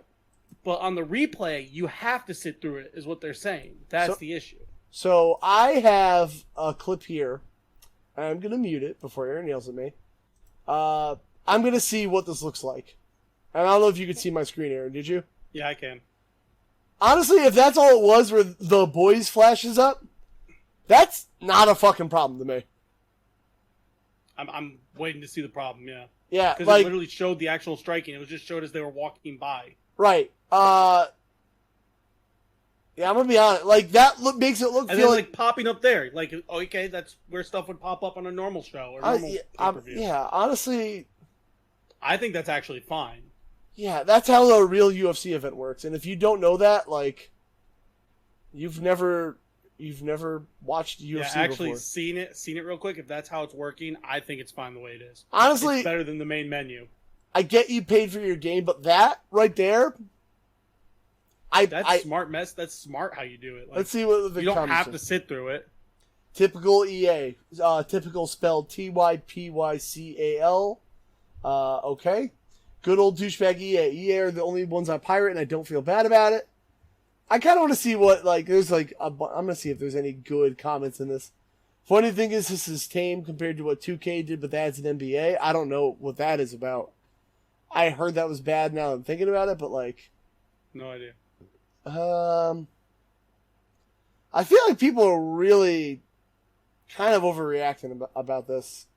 But on the replay, you have to sit through it, is what they're saying. That's the issue. So I have a clip here. I'm going to mute it before Aaron yells at me. I'm going to see what this looks like. And I don't know if you could see my screen, Aaron. Did you? Yeah, I can. Honestly, if that's all it was where the boys flashes up, that's not a fucking problem to me. I'm waiting to see the problem, yeah. Yeah, because like, it literally showed the actual striking. It was just showed as they were walking by. Right. Yeah, I'm gonna be honest. Like that makes it look. And then like popping up there, like okay, that's where stuff would pop up on a normal show or normal pay-per-view. Yeah, honestly, I think that's actually fine. Yeah, that's how a real UFC event works. And if you don't know that, like, you've never watched UFC yeah, actually before. seen it real quick. If that's how it's working, I think it's fine the way it is. Honestly, it's better than the main menu. I get you paid for your game, but that right there, smart mess. That's smart how you do it. Like, let's see what the you don't have to sit through it. Typical EA, typical spelled TYPYCAL. Okay. Good old douchebag EA. EA are the only ones I pirate, and I don't feel bad about it. I kind of want to see what, like, there's like, I'm going to see if there's any good comments in this. Funny thing is, this is tame compared to what 2K did with ads in NBA. I don't know what that is about. I heard that was bad now I'm thinking about it, but, like... No idea. I feel like people are really kind of overreacting about this.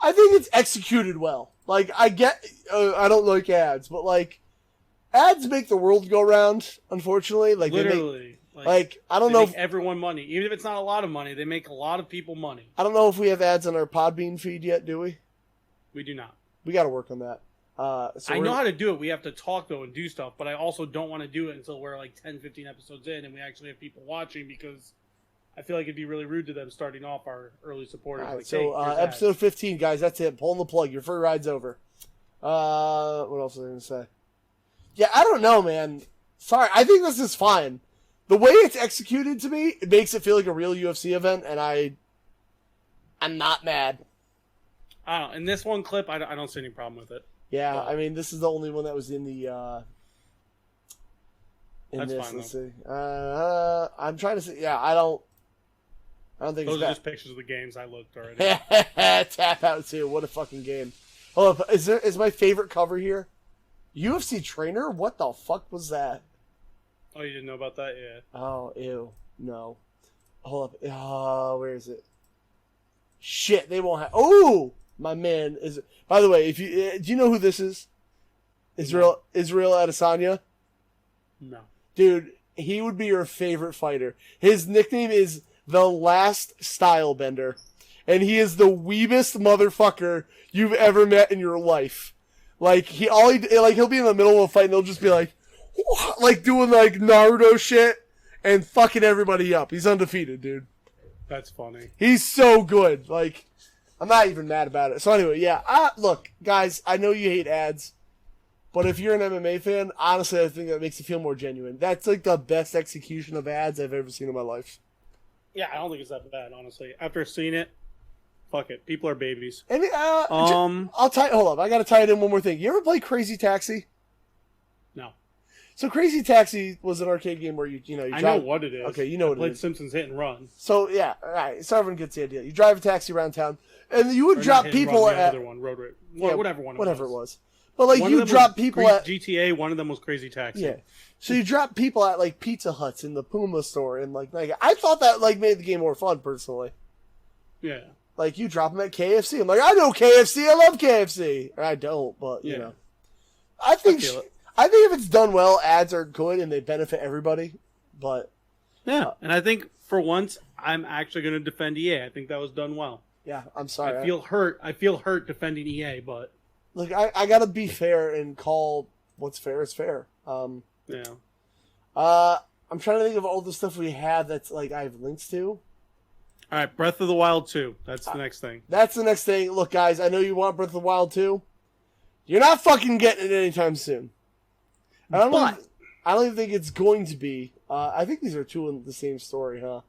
I think it's executed well. Like, I get, I don't like ads, but like, ads make the world go round. Unfortunately, like literally, I don't know if everyone money, even if it's not a lot of money, they make a lot of people money. I don't know if we have ads on our Podbean feed yet, do we? We do not. We got to work on that. I know how to do it. We have to talk though and do stuff, but I also don't want to do it until we're like 10, 15 episodes in and we actually have people watching because I feel like it'd be really rude to them starting off our early supporters. Right, like, so hey, episode 15, guys, that's it. Pulling the plug. Your free ride's over. What else was I going to say? Yeah, I don't know, man. Sorry, I think this is fine. The way it's executed to me, it makes it feel like a real UFC event, and I'm not mad. I don't know. In this one clip, I don't see any problem with it. Yeah, I mean, this is the only one that was in the... That's this. fine, Let's see. I'm trying to see. Yeah, I don't think those it's are bad. just pictures of the games I looked already. Tap out too. What a fucking game. Hold up. Is my favorite cover here? UFC trainer? What the fuck was that? Oh, you didn't know about that? Yeah. Oh, ew. No. Hold up. Oh, where is it? Shit, they won't have... Oh! My man is... By the way, if you do you know who this is? Israel Adesanya? No. Dude, he would be your favorite fighter. His nickname is the Last Stylebender, and he is the weebest motherfucker you've ever met in your life. Like he'll be in the middle of a fight and he'll just be like doing like Naruto shit and fucking everybody up. He's undefeated, dude. That's funny. He's so good. Like, I'm not even mad about it. So anyway, yeah. Look, guys, I know you hate ads, but if you're an MMA fan, honestly, I think that makes it feel more genuine. That's like the best execution of ads I've ever seen in my life. Yeah, I don't think it's that bad, honestly. After seeing it, fuck it. People are babies. And hold up. I got to tie it in one more thing. You ever play Crazy Taxi? No. So Crazy Taxi was an arcade game where you I know what it is. Okay, you know what it played is. Simpsons Hit and Run. So yeah, all right. So everyone gets the idea. You drive a taxi around town, and you would Or drop not Hit and people Run, the at other one, Road Rage. yeah, Whatever it was. But like One you of them drop was people at GTA. One of them was Crazy Taxi. yeah. So you drop people at like Pizza Huts in the Puma store, and like I thought that like made the game more fun personally. Yeah. Like you drop them at KFC. I'm like, I know KFC. I love KFC. Or I don't, but you know, I think if it's done well, ads are good and they benefit everybody. But yeah, and I think for once I'm actually going to defend EA. I think that was done well. Yeah, I'm sorry. I feel hurt defending EA, but look, I gotta be fair and call what's fair is fair. yeah. I'm trying to think of all the stuff we have that's like I have links to. All right, Breath of the Wild 2. That's the next thing. That's the next thing. Look, guys, I know you want Breath of the Wild 2. You're not fucking getting it anytime soon. I don't even think it's going to be. I think these are two in the same story, huh?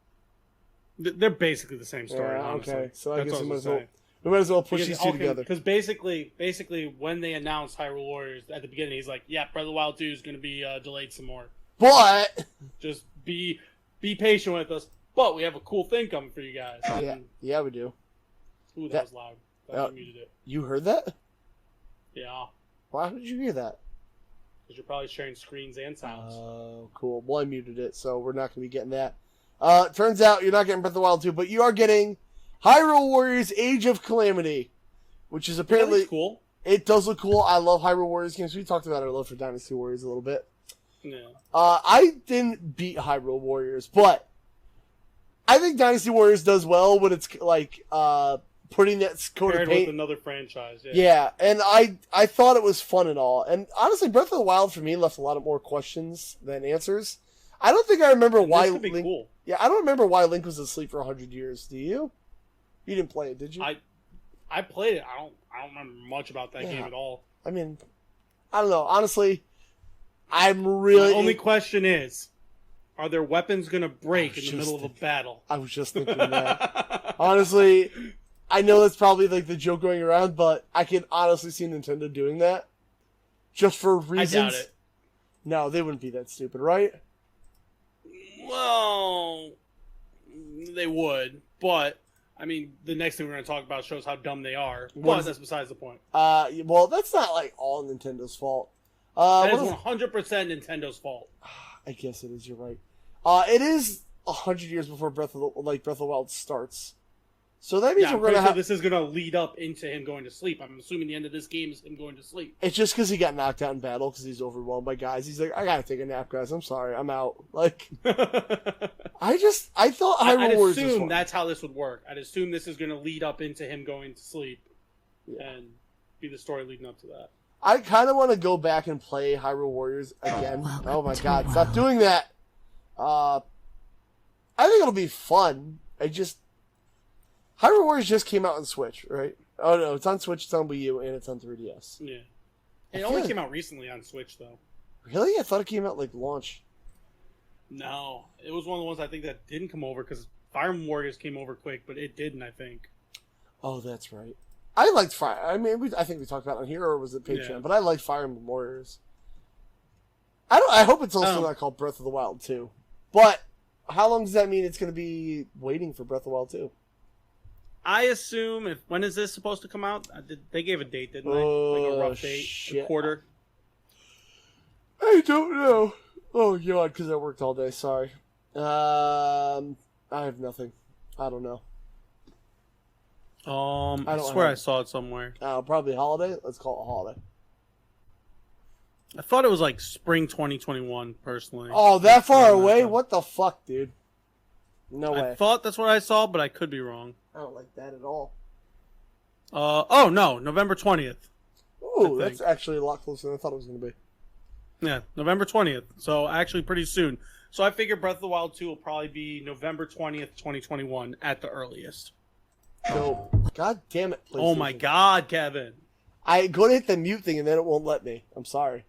They're basically the same story, Yeah, honestly. okay. So I That's guess what we might as well push these two okay, together. Because basically, when they announced Hyrule Warriors at the beginning, he's like, "Yeah, Breath of the Wild 2 is going to be delayed some more. But Just be patient with us. But we have a cool thing coming for you guys." yeah, we do. Ooh, that was loud. I muted it. You heard that? Yeah, Why did you hear that? because you're probably sharing screens and sounds. Oh, cool. Well, I muted it, so we're not going to be getting that. Turns out you're not getting Breath of the Wild 2, but you are getting Hyrule Warriors Age of Calamity, which is apparently... That looks cool. It does look cool. I love Hyrule Warriors games. We talked about our love for Dynasty Warriors a little bit. Yeah. I didn't beat Hyrule Warriors, but I think Dynasty Warriors does well when it's like putting that coat of Paired paint. with another franchise. Yeah. Yeah, and I thought it was fun and all. And honestly, Breath of the Wild for me left a lot of more questions than answers. I don't think I remember why This could be cool. Yeah, I don't remember why Link was asleep for 100 years. Do you? You didn't play it, did you? I played it. I don't remember much about that game at all. I mean, I don't know. Honestly, I'm really... The only question is, are their weapons going to break in the middle of a battle? I was just thinking that. Honestly, I know that's probably like the joke going around, but I can honestly see Nintendo doing that. Just for reasons. I doubt it. No, they wouldn't be that stupid, right? Well, they would, but I mean, the next thing we're going to talk about shows how dumb they are. But that's besides the point. Well, that's not like all Nintendo's fault. That is 100% Nintendo's fault. I guess it is. You're right. It is 100 years before Breath of the Wild starts. So that means we're going to have... this is going to lead up into him going to sleep. I'm assuming the end of this game is him going to sleep. It's just because he got knocked out in battle because he's overwhelmed by guys. He's like, I gotta take a nap, guys. I'm sorry, I'm out. Like, I thought Hyrule Warriors was fun. I'd assume that's how this would work. I'd assume this is going to lead up into him going to sleep, and be the story leading up to that. I kind of want to go back and play Hyrule Warriors again. Oh my god, stop doing that! I think it'll be fun. Hyrule Warriors just came out on Switch, right? Oh no, it's on Switch, it's on Wii U, and it's on 3DS. Yeah. It only came out recently on Switch, though. Really? I thought it came out like launch. No. It was one of the ones I think that didn't come over, because Fire Emblem Warriors came over quick, but it didn't, I think. Oh, that's right. I liked Fire... I mean, I think we talked about it on here, or was it Patreon? Yeah. But I liked Fire Emblem Warriors. I hope it's also not called Breath of the Wild 2. But, how long does that mean it's going to be waiting for Breath of the Wild 2? I assume when is this supposed to come out? They gave a date, didn't they? Like a rough date, a quarter. I don't know. Oh god, because I worked all day. Sorry. I have nothing. I don't know. I swear I saw it somewhere. Probably holiday. Let's call it a holiday. I thought it was like spring 2021, personally. Oh, that far away? What the fuck, dude? No way. I thought that's what I saw, but I could be wrong. I don't like that at all. Oh, no, November 20th. Ooh, that's actually a lot closer than I thought it was going to be. Yeah, November 20th. So actually pretty soon. So I figure Breath of the Wild 2 will probably be November 20th, 2021 at the earliest. So, god damn it, PlayStation. Oh my god, Kevin. I go to hit the mute thing and then it won't let me. I'm sorry.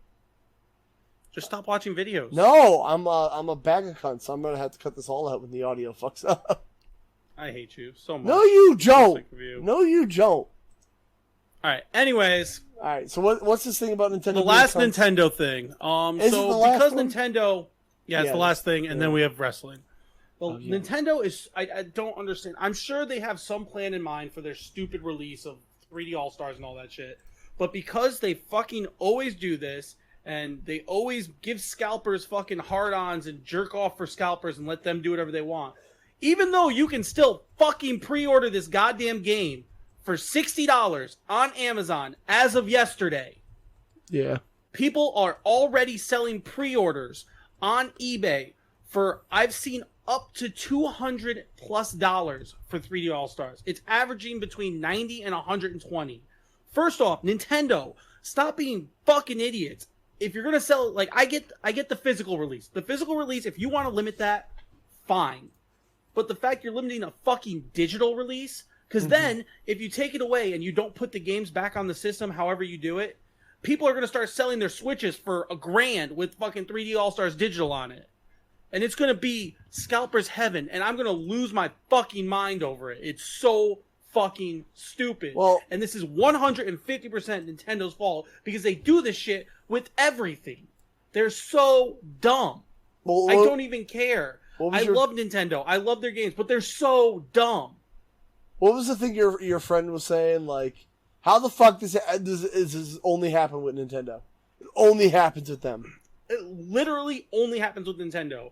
Just stop watching videos. No, I'm a bag of cunts, so I'm going to have to cut this all out when the audio fucks up. I hate you so much. No, you don't. You. No, you don't. Alright, anyways. Alright, so what's this thing about Nintendo? The last Nintendo thing. So because Nintendo... Yeah, it's the last thing, and then we have wrestling. Well, Nintendo is... I don't understand. I'm sure they have some plan in mind for their stupid release of 3D All-Stars and all that shit. But because they fucking always do this, and they always give scalpers fucking hard-ons and jerk off for scalpers and let them do whatever they want, even though you can still fucking pre-order this goddamn game for $60 on Amazon as of yesterday. Yeah. People are already selling pre-orders on eBay for, I've seen up to $200+ for 3D All-Stars. It's averaging between 90 and 120. First off, Nintendo, stop being fucking idiots. If you're gonna sell, like, I get the physical release. The physical release, if you want to limit that, fine. But the fact you're limiting a fucking digital release, because then if you take it away and you don't put the games back on the system, however you do it, people are gonna start selling their Switches for $1,000 with fucking 3D All-Stars digital on it. And it's gonna be scalper's heaven, and I'm gonna lose my fucking mind over it. It's so fucking stupid. Well, and this is 150% Nintendo's fault, because they do this shit with everything. They're so dumb. I don't even care. I love Nintendo. I love their games, but they're so dumb. What was the thing your friend was saying? Like, how the fuck does this only happen with Nintendo? It only happens with them. It literally only happens with Nintendo.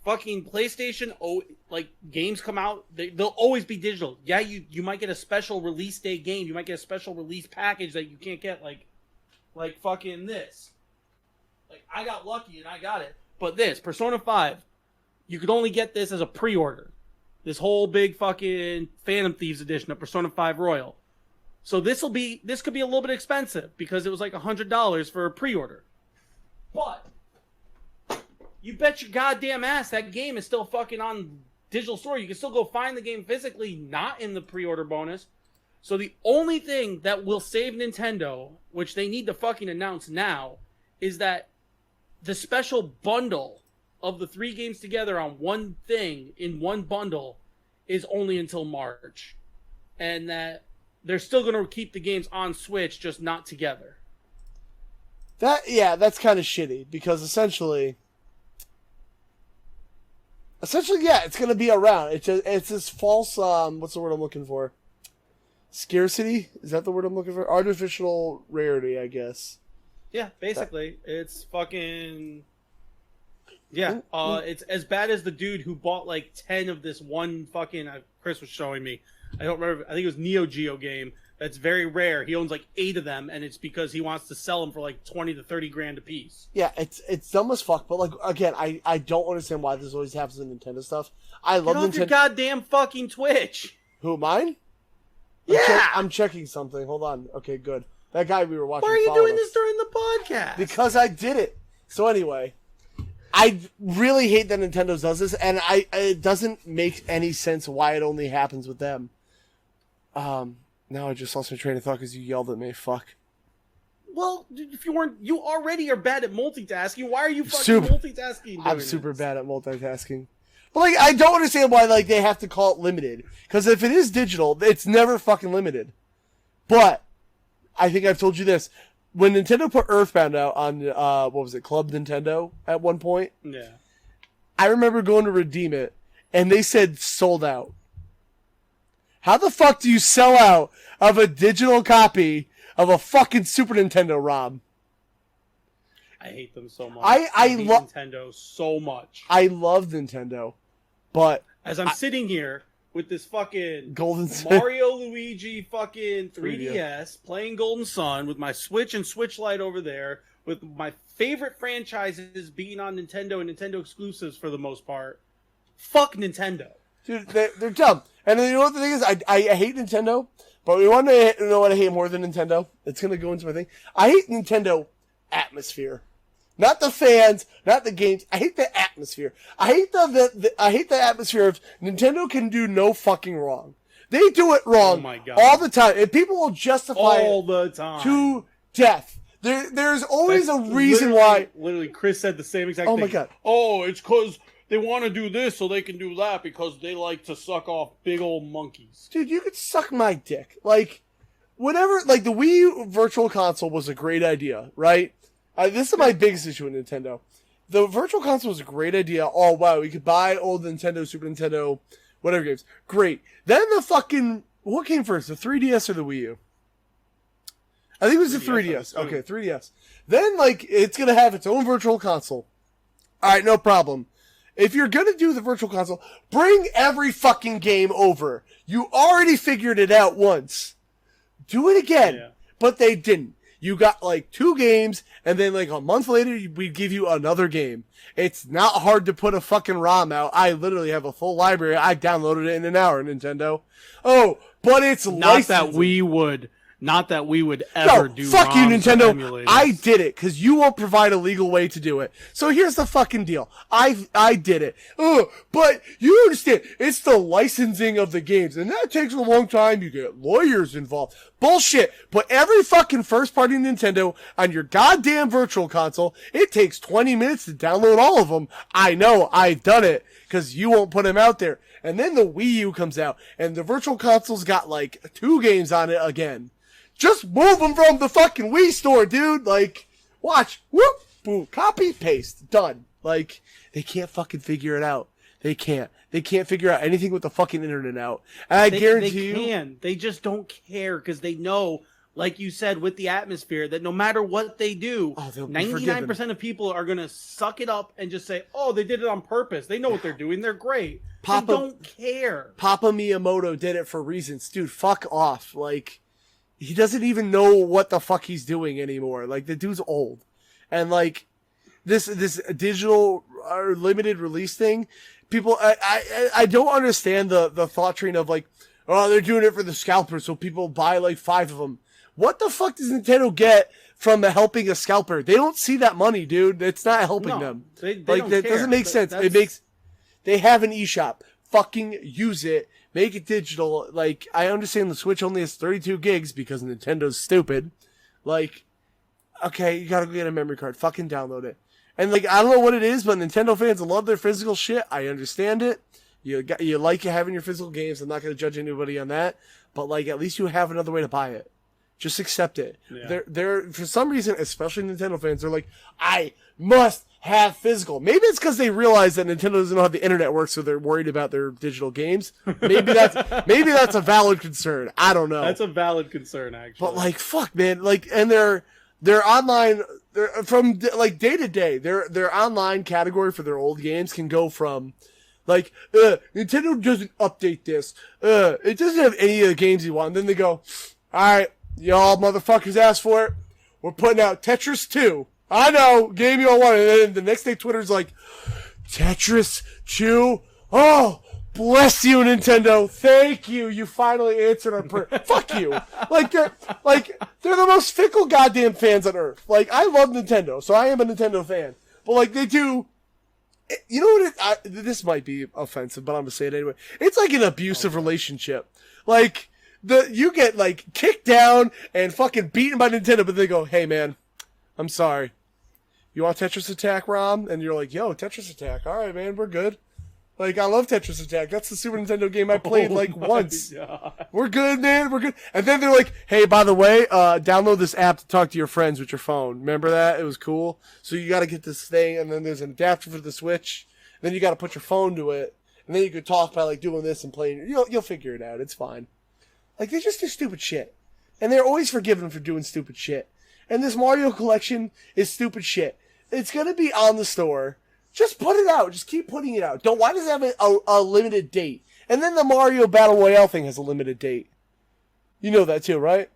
Fucking PlayStation, like, games come out, they'll always be digital. Yeah, you might get a special release day game. You might get a special release package that you can't get, like fucking this. Like, I got lucky and I got it. But this, Persona 5, you could only get this as a pre-order. This whole big fucking Phantom Thieves edition of Persona 5 Royal. So this could be a little bit expensive because it was like $100 for a pre-order. But you bet your goddamn ass that game is still fucking on digital store. You can still go find the game physically, not in the pre-order bonus. So the only thing that will save Nintendo, which they need to fucking announce now, is that the special bundle of the 3 games together on one thing in one bundle is only until March. And that they're still going to keep the games on Switch, just not together. That's kind of shitty, because essentially, yeah, it's going to be around. It's this false, what's the word I'm looking for? Scarcity? Is that the word I'm looking for? Artificial rarity, I guess. Yeah, basically. It's fucking... Yeah, it's as bad as the dude who bought like 10 of this one fucking... Chris was showing me. I don't remember. I think it was Neo Geo game. That's very rare. He owns like 8 of them, and it's because he wants to sell them for like 20 to 30 grand a piece. Yeah, it's dumb as fuck. But like, again, I don't understand why this always happens in Nintendo stuff. I love Nintendo. Get off your goddamn fucking Twitch. Who, mine? Yeah. I'm checking something. Hold on. Okay, good. That guy we were watching. Why are you doing this during the podcast? Because I did it. So anyway, I really hate that Nintendo does this, and it doesn't make any sense why it only happens with them. Now I just lost my train of thought because you yelled at me. Fuck. Well, if you already are bad at multitasking. Why are you fucking multitasking? I'm super bad at multitasking. But like, I don't understand why like they have to call it limited. Because if it is digital, it's never fucking limited. But I think I've told you this. When Nintendo put Earthbound out on what was it, Club Nintendo at one point? Yeah. I remember going to redeem it, and they said sold out. How the fuck do you sell out of a digital copy of a fucking Super Nintendo ROM? I hate them so much. I love Nintendo so much. I love Nintendo, but as I'm sitting here with this fucking Golden Sun. Mario Luigi fucking 3DS, playing Golden Sun with my Switch and Switch Lite over there, with my favorite franchises being on Nintendo and Nintendo exclusives for the most part. Fuck Nintendo. Dude, they're dumb. And then you know what the thing is? I hate Nintendo, but you want to know what I hate more than Nintendo? It's going to go into my thing. I hate Nintendo atmosphere. Not the fans, not the games. I hate the atmosphere. I hate I hate the atmosphere of Nintendo can do no fucking wrong. They do it wrong all the time, and people will justify all the time to death. There's always a reason why. Literally, Chris said the same exact thing. Oh my god. Oh, it's because they want to do this so they can do that because they like to suck off big old monkeys. Dude, you could suck my dick. Like, whatever. Like the Wii U Virtual Console was a great idea, right? This is my biggest issue with Nintendo. The Virtual Console was a great idea. Oh, wow, you could buy old Nintendo, Super Nintendo, whatever games. Great. Then the fucking... What came first, the 3DS or the Wii U? I think it was the 3DS. Okay, 3DS. Then, like, it's going to have its own Virtual Console. All right, no problem. If you're going to do the Virtual Console, bring every fucking game over. You already figured it out once. Do it again. Yeah. But they didn't. You got like 2 games, and then like a month later, we'd give you another game. It's not hard to put a fucking ROM out. I literally have a full library. I downloaded it in an hour, Nintendo. Oh, but it's not that we would ever do. Fuck you, ROMs Nintendo. I did it because you won't provide a legal way to do it. So here's the fucking deal. I did it. But you understand, it's the licensing of the games, and that takes a long time. You get lawyers involved. Bullshit. Put every fucking first-party Nintendo on your goddamn Virtual Console. It takes 20 minutes to download all of them. I know. I've done it because you won't put them out there. And then the Wii U comes out, and the Virtual Console's got like 2 games on it again. Just move them from the fucking Wii store, dude. Like, watch. Whoop, boom, copy, paste. Done. Like, they can't fucking figure it out. They can't. They can't figure out anything with the fucking internet out. And I guarantee you. They can. They just don't care because they know, like you said, with the atmosphere, that no matter what they do, 99% of people are going to suck it up and just say, oh, they did it on purpose. They know what they're doing. They're great. They don't care. Papa Miyamoto did it for reasons. Dude, fuck off. Like, he doesn't even know what the fuck he's doing anymore. Like, the dude's old. And, like, this digital or limited release thing, people, I don't understand the thought train of, like, oh, they're doing it for the scalper, so people buy, like, 5 of them. What the fuck does Nintendo get from helping a scalper? They don't see that money, dude. It's not helping them. They like, don't that care. doesn't make sense. They have an eShop. Fucking use it. Make it digital. Like, I understand the Switch only has 32 gigs because Nintendo's stupid. Like, okay, you gotta go get a memory card. Fucking download it. And, like, I don't know what it is, but Nintendo fans love their physical shit. I understand it. You like having your physical games. I'm not gonna judge anybody on that. But, like, at least you have another way to buy it. Just accept it. Yeah. They're for some reason, especially Nintendo fans, they're like, I must have physical. Maybe it's because they realize that Nintendo doesn't know how the internet works, so they're worried about their digital games. Maybe that's a valid concern. I don't know. That's a valid concern, actually. But like, fuck, man. Like, and they're online. They're from like day to day. Their online category for their old games can go from like Nintendo doesn't update this. It doesn't have any of the games you want. And then they go, all right, y'all motherfuckers asked for it. We're putting out Tetris 2. I know, game you all want. And then the next day, Twitter's like, Tetris 2? Oh, bless you, Nintendo. Thank you. You finally answered our prayer. Fuck you. They're the most fickle goddamn fans on earth. Like, I love Nintendo, so I am a Nintendo fan. But, like, they do... You know what? This might be offensive, but I'm going to say it anyway. It's like an abusive relationship. Like... You get, like, kicked down and fucking beaten by Nintendo, but they go, hey, man, I'm sorry. You want Tetris Attack, Rom? And you're like, yo, Tetris Attack. All right, man, we're good. Like, I love Tetris Attack. That's the Super Nintendo game I played, once. God. We're good, man. We're good. And then they're like, hey, by the way, download this app to talk to your friends with your phone. Remember that? It was cool. So you got to get this thing, and then there's an adapter for the Switch. Then you got to put your phone to it. And then you could talk by, like, doing this and playing. You'll figure it out. It's fine. Like, they just do stupid shit. And they're always forgiven for doing stupid shit. And this Mario collection is stupid shit. It's going to be on the store. Just put it out. Just keep putting it out. Why does it have a limited date? And then the Mario Battle Royale thing has a limited date. You know that too, right?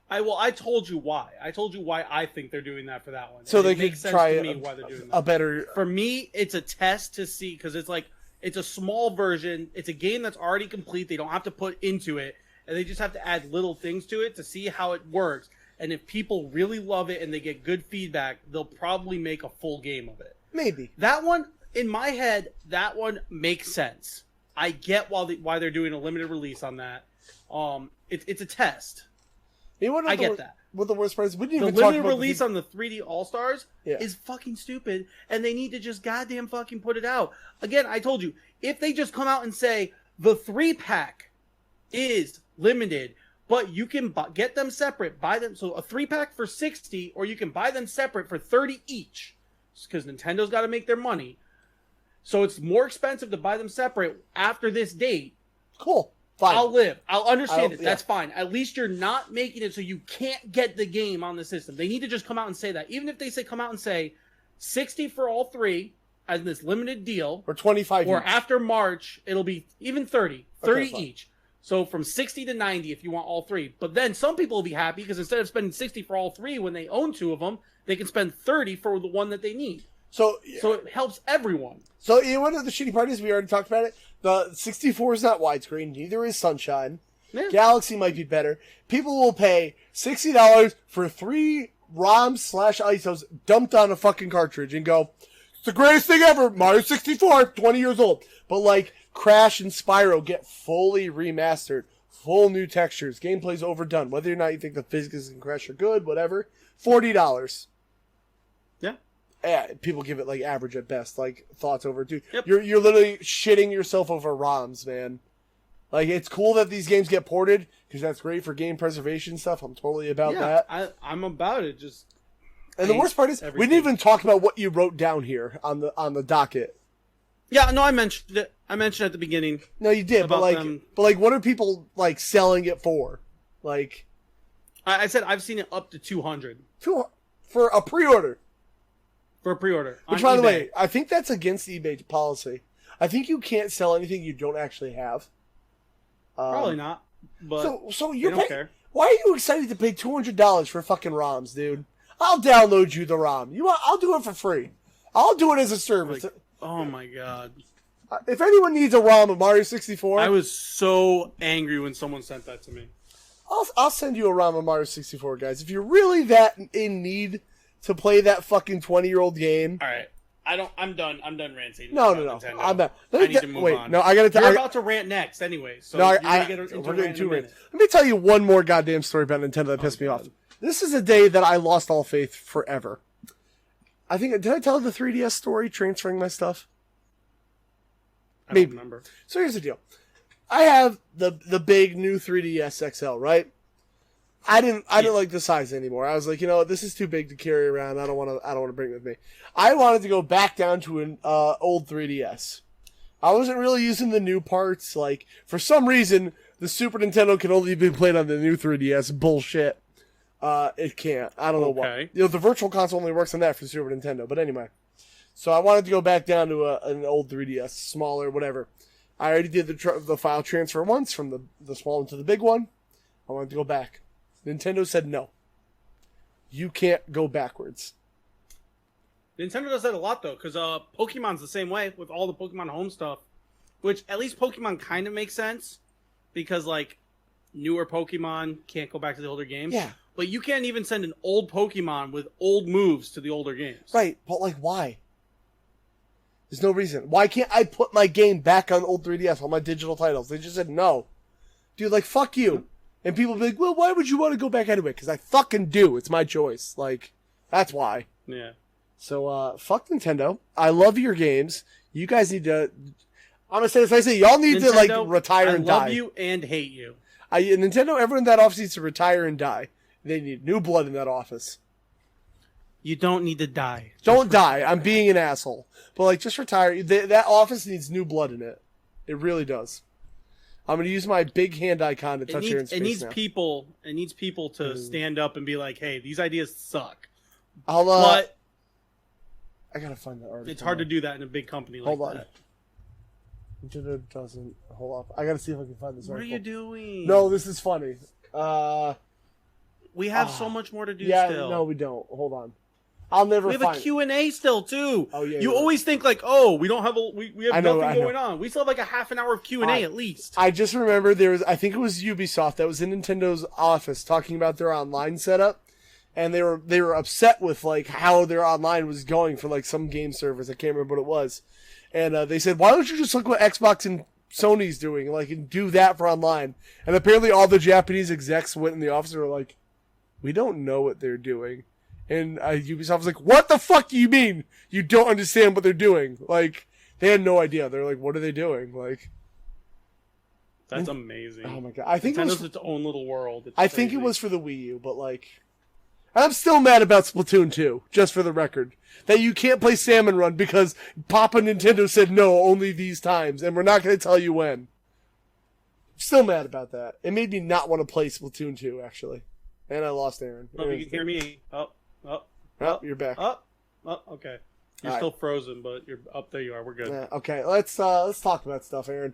I told you why. I told you why I think they're doing that for that one. So and they it can makes sense try to me why they're doing that. a better. For me, it's a test to see because it's a small version. It's a game that's already complete. They don't have to put into it, and they just have to add little things to it to see how it works. And if people really love it and they get good feedback, they'll probably make a full game of it. Maybe that one in my head, that one makes sense. I get why they're doing a limited release on that. It's a test. You know I get that. What the worst part is, we didn't the even talk limited about release on the 3D All-Stars Yeah. is fucking stupid, and they need to just goddamn fucking put it out. Again, I told you, if they just come out and say, the 3-pack is limited, but you can get them separate, buy them, so a 3-pack for $60, or you can buy them separate for $30 each, because Nintendo's got to make their money. So it's more expensive to buy them separate after this date. Cool. Fine. I'll live. I'll understand it. Yeah. That's fine. At least you're not making it so you can't get the game on the system. They need to just come out and say that. Even if they come out and say 60 for all three as this limited deal. Or 25 Or each. after March, it'll be even 30. 30 fine. each. So from 60 to 90 if you want all three. But then some people will be happy because instead of spending 60 for all three when they own 2 of them, they can spend 30 for the one that they need. So it helps everyone. So you know what the shitty part is? We already talked about it. The 64 is not widescreen. Neither is Sunshine. Yeah. Galaxy might be better. People will pay $60 for 3 ROMs/ISOs dumped on a fucking cartridge and go, it's the greatest thing ever. Mario 64, 20 years old. But like Crash and Spyro get fully remastered, full new textures. Gameplay's overdone. Whether or not you think the physics in Crash are good, whatever. $40. Yeah. Yeah, people give it like average at best. Like thoughts over, dude. Yep. You're literally shitting yourself over ROMs, man. Like it's cool that these games get ported because that's great for game preservation stuff. I'm totally about that. I'm about it. Just And the worst part is we didn't even talk about what you wrote down here on the docket. Yeah, no, I mentioned it. I mentioned at the beginning. No, you did, but them. what are people like selling it for? Like, I said I've seen it up to 200 for a pre-order. for a pre-order. Which, by the way, I think that's against eBay policy. I think you can't sell anything you don't actually have. Probably not. But so they you're don't care. Why are you excited to pay $200 for fucking ROMs, dude? I'll download you the ROM. I'll do it for free. I'll do it as a service. Like, oh my god! If anyone needs a ROM of Mario 64, I was so angry when someone sent that to me. I'll send you a ROM of Mario 64, guys. If you're really that in need to play that fucking 20-year-old game. All right. I'm done. I'm done ranting. No. Nintendo. I'm not. I need to move on. No, I gotta tell You're you. about to rant next anyway. So No, we're doing two rants. Let me tell you one more goddamn story about Nintendo that pissed me off. This is a day that I lost all faith forever. Did I tell the 3DS story transferring my stuff? I don't remember. So here's the deal. I have the big new 3DS XL, right? I didn't like the size anymore. I was like, this is too big to carry around. I don't want to bring it with me. I wanted to go back down to an old 3DS. I wasn't really using the new parts. Like, for some reason, the Super Nintendo can only be played on the new 3DS. Bullshit. It can't. I don't know why. The Virtual Console only works on that for Super Nintendo. But anyway. So I wanted to go back down to an old 3DS, smaller, whatever. I already did the file transfer once from the small one to the big one. I wanted to go back. Nintendo said no. You can't go backwards. Nintendo does that a lot though, because Pokemon's the same way with all the Pokemon Home stuff. Which at least Pokemon kind of makes sense, because like newer Pokemon can't go back to the older games. Yeah. But you can't even send an old Pokemon with old moves to the older games. Right, but like why? There's no reason. Why can't I put my game back on old 3DS, all my digital titles? They just said no. Dude, like, fuck you. And people be like, well, why would you want to go back anyway? Because I fucking do. It's my choice. Like, that's why. Yeah. So, fuck Nintendo. I love your games. You guys need to... I'm going to say this. I say, y'all need to, like, retire and die. I love you and hate you. Nintendo, everyone in that office needs to retire and die. They need new blood in that office. You don't need to die. Don't die. I'm being an asshole. But, like, just retire. That office needs new blood in it. It really does. I'm going to use my big hand icon to touch your in space now. It needs people to stand up and be like, hey, these ideas suck. But I got to find that article. It's hard to do that in a big company like that. Hold on. Nintendo doesn't. Hold up. I gotta see if I can find this What are article. you doing? No, this is funny. We have so much more to do yeah, still. no, we don't. Hold on. I'll never We have find a Q&A still, too. Oh, yeah. You always think, like, oh, we don't have we have nothing going on. We still have, like, a half an hour of Q&A at least. I just remember there was, I think it was Ubisoft that was in Nintendo's office talking about their online setup. And they were upset with, like, how their online was going for, like, some game servers. I can't remember what it was. And they said, why don't you just look what Xbox and Sony's doing, like, and do that for online? And apparently all the Japanese execs went in the office and were like, we don't know what they're doing. And Ubisoft was like, what the fuck do you mean you don't understand what they're doing? Like, they had no idea. They're like, what are they doing? Like, That's amazing. Oh my god. I think Nintendo's its own little world. I think it was for the Wii U, but like, I'm still mad about Splatoon 2, just for the record. That you can't play Salmon Run because Papa Nintendo said no, only these times, and we're not going to tell you when. Still mad about that. It made me not want to play Splatoon 2, actually. And I lost Aaron. Oh, you can hear me. Oh, you're back. Oh, okay. You're All still frozen, but you're up. There you are. We're good. Yeah, okay, let's talk about stuff, Aaron.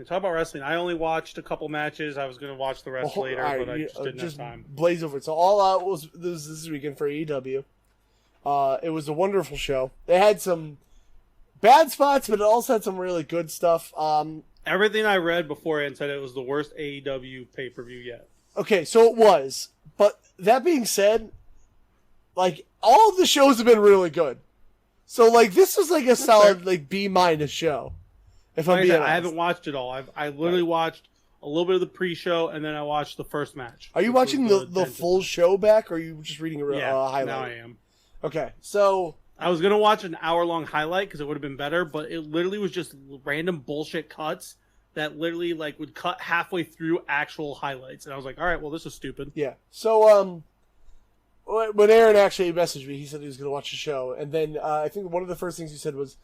Talk about wrestling. I only watched a couple matches. I was going to watch the rest later, right, but I just didn't have time. Blaze over it. So All Out was this weekend for AEW. It was a wonderful show. They had some bad spots, but it also had some really good stuff. Everything I read beforehand said it was the worst AEW pay-per-view yet. Okay, so it was. But that being said, like, all of the shows have been really good. So, like, this was like a solid, like, B- show. If I'm being honest. I haven't watched it all. I literally watched a little bit of the pre-show, and then I watched the first match. Are you watching the full show back, or are you just reading a highlight? Now I am. Okay, so I was going to watch an hour-long highlight because it would have been better, but it literally was just random bullshit cuts that literally, like, would cut halfway through actual highlights. And I was like, all right, well, this is stupid. Yeah. So, when Aaron actually messaged me, he said he was going to watch the show. And then I think one of the first things he said was,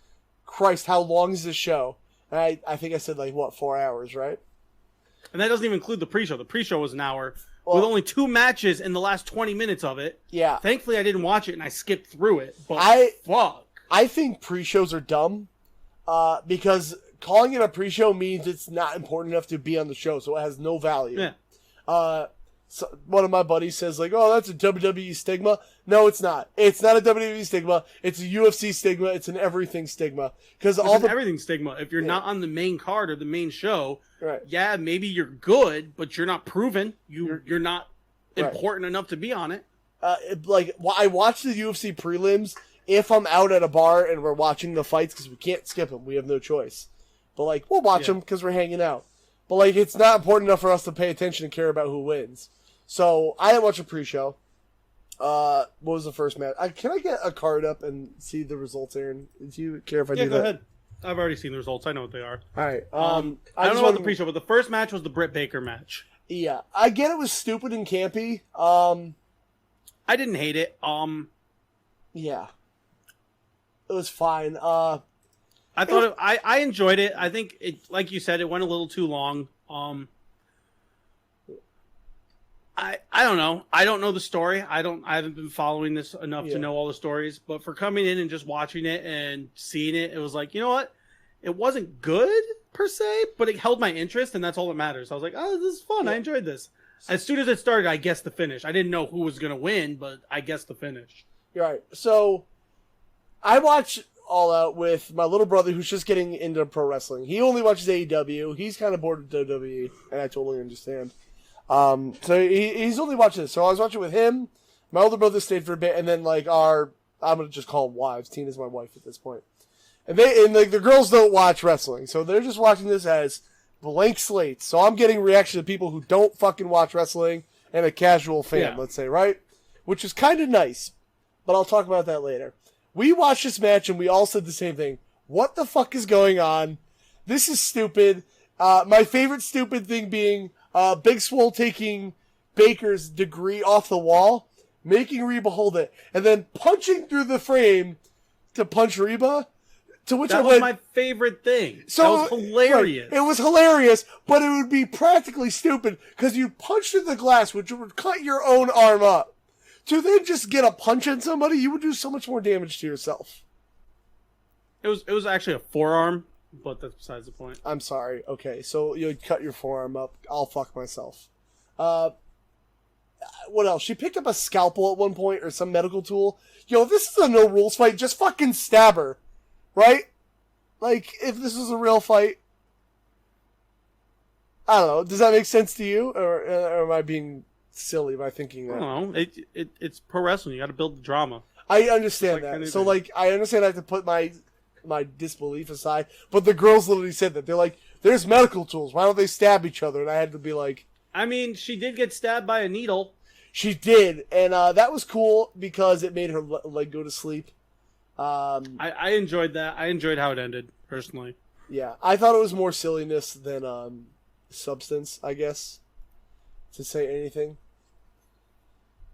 Christ, how long is this show? And I think I said, like, 4 hours, right? And that doesn't even include the pre-show. The pre-show was an hour with only 2 matches in the last 20 minutes of it. Yeah. Thankfully, I didn't watch it, and I skipped through it. But fuck. I think pre-shows are dumb because calling it a pre-show means it's not important enough to be on the show, so it has no value. Yeah. So one of my buddies says, like, oh, that's a WWE stigma. No, it's not. It's not a WWE stigma. It's a UFC stigma. It's an everything stigma. Because everything stigma. If you're not on the main card or the main show, right. Yeah, maybe you're good, but you're not proven. You're not important enough to be on it. I watch the UFC prelims if I'm out at a bar and we're watching the fights because we can't skip them. We have no choice. But, like, we'll watch them because we're hanging out. But, like, it's not important enough for us to pay attention and care about who wins. So, I didn't watch a pre-show. What was the first match? Can I get a card up and see the results, Aaron? Do you care if I do that? Yeah, go ahead. I've already seen the results. I know what they are. All right. I don't know about the pre-show, but the first match was the Britt Baker match. Yeah. I get it was stupid and campy. I didn't hate it. Yeah. It was fine. I thought I enjoyed it. I think it, like you said, it went a little too long. I don't know. I don't know the story. I haven't been following this enough to know all the stories. But for coming in and just watching it and seeing it, it was like, you know what? It wasn't good per se, but it held my interest, and that's all that matters. I was like, oh, this is fun. I enjoyed this. As soon as it started, I guessed the finish. I didn't know who was gonna win, but I guessed the finish. Right. So I watched All Out with my little brother who's just getting into pro wrestling. He only watches AEW. He's kind of bored of WWE, and I totally understand. So he's only watching this. So I was watching with him. My older brother stayed for a bit, and then like I'm gonna just call them wives. Tina's my wife at this point. And the girls don't watch wrestling, so they're just watching this as blank slates. So I'm getting reaction to people who don't fucking watch wrestling and a casual fan, let's say, right? Which is kind of nice, but I'll talk about that later. We watched this match and we all said the same thing. What the fuck is going on? This is stupid. My favorite stupid thing being Big Swole taking Baker's degree off the wall, making Reba hold it, and then punching through the frame to punch Reba. To which that was my favorite thing. So that was hilarious. Right, it was hilarious, but it would be practically stupid because you punch through the glass, which would cut your own arm up. To then just get a punch in somebody, you would do so much more damage to yourself. It was actually a forearm but that's besides the point. I'm sorry. Okay, so you cut your forearm up. I'll fuck myself. What else? She picked up a scalpel at one point or some medical tool. Yo, this is a no rules fight. Just fucking stab her, right? Like, if this was a real fight. I don't know. Does that make sense to you, or am I being silly by thinking that? I don't know. It's pro wrestling. You got to build the drama. I understand like that. anything. So, like, I understand I have to put my disbelief aside, but the girls literally said that. They're like, there's medical tools. Why don't they stab each other? And I had to be like... I mean, she did get stabbed by a needle. She did, and that was cool because it made her leg go to sleep. I enjoyed that. I enjoyed how it ended, personally. Yeah, I thought it was more silliness than substance, I guess, to say anything.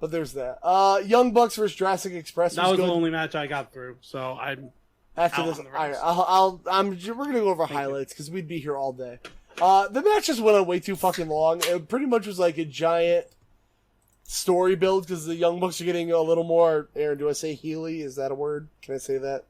But there's that. Young Bucks versus Jurassic Express. That was good. the only match I got through, so I'm After out this, on the all right, rest. we're gonna go over highlights because we'd be here all day. The match just went on way too fucking long. It pretty much was like a giant story build because the Young Bucks are getting a little more. Aaron, do I say Healy? Is that a word? Can I say that?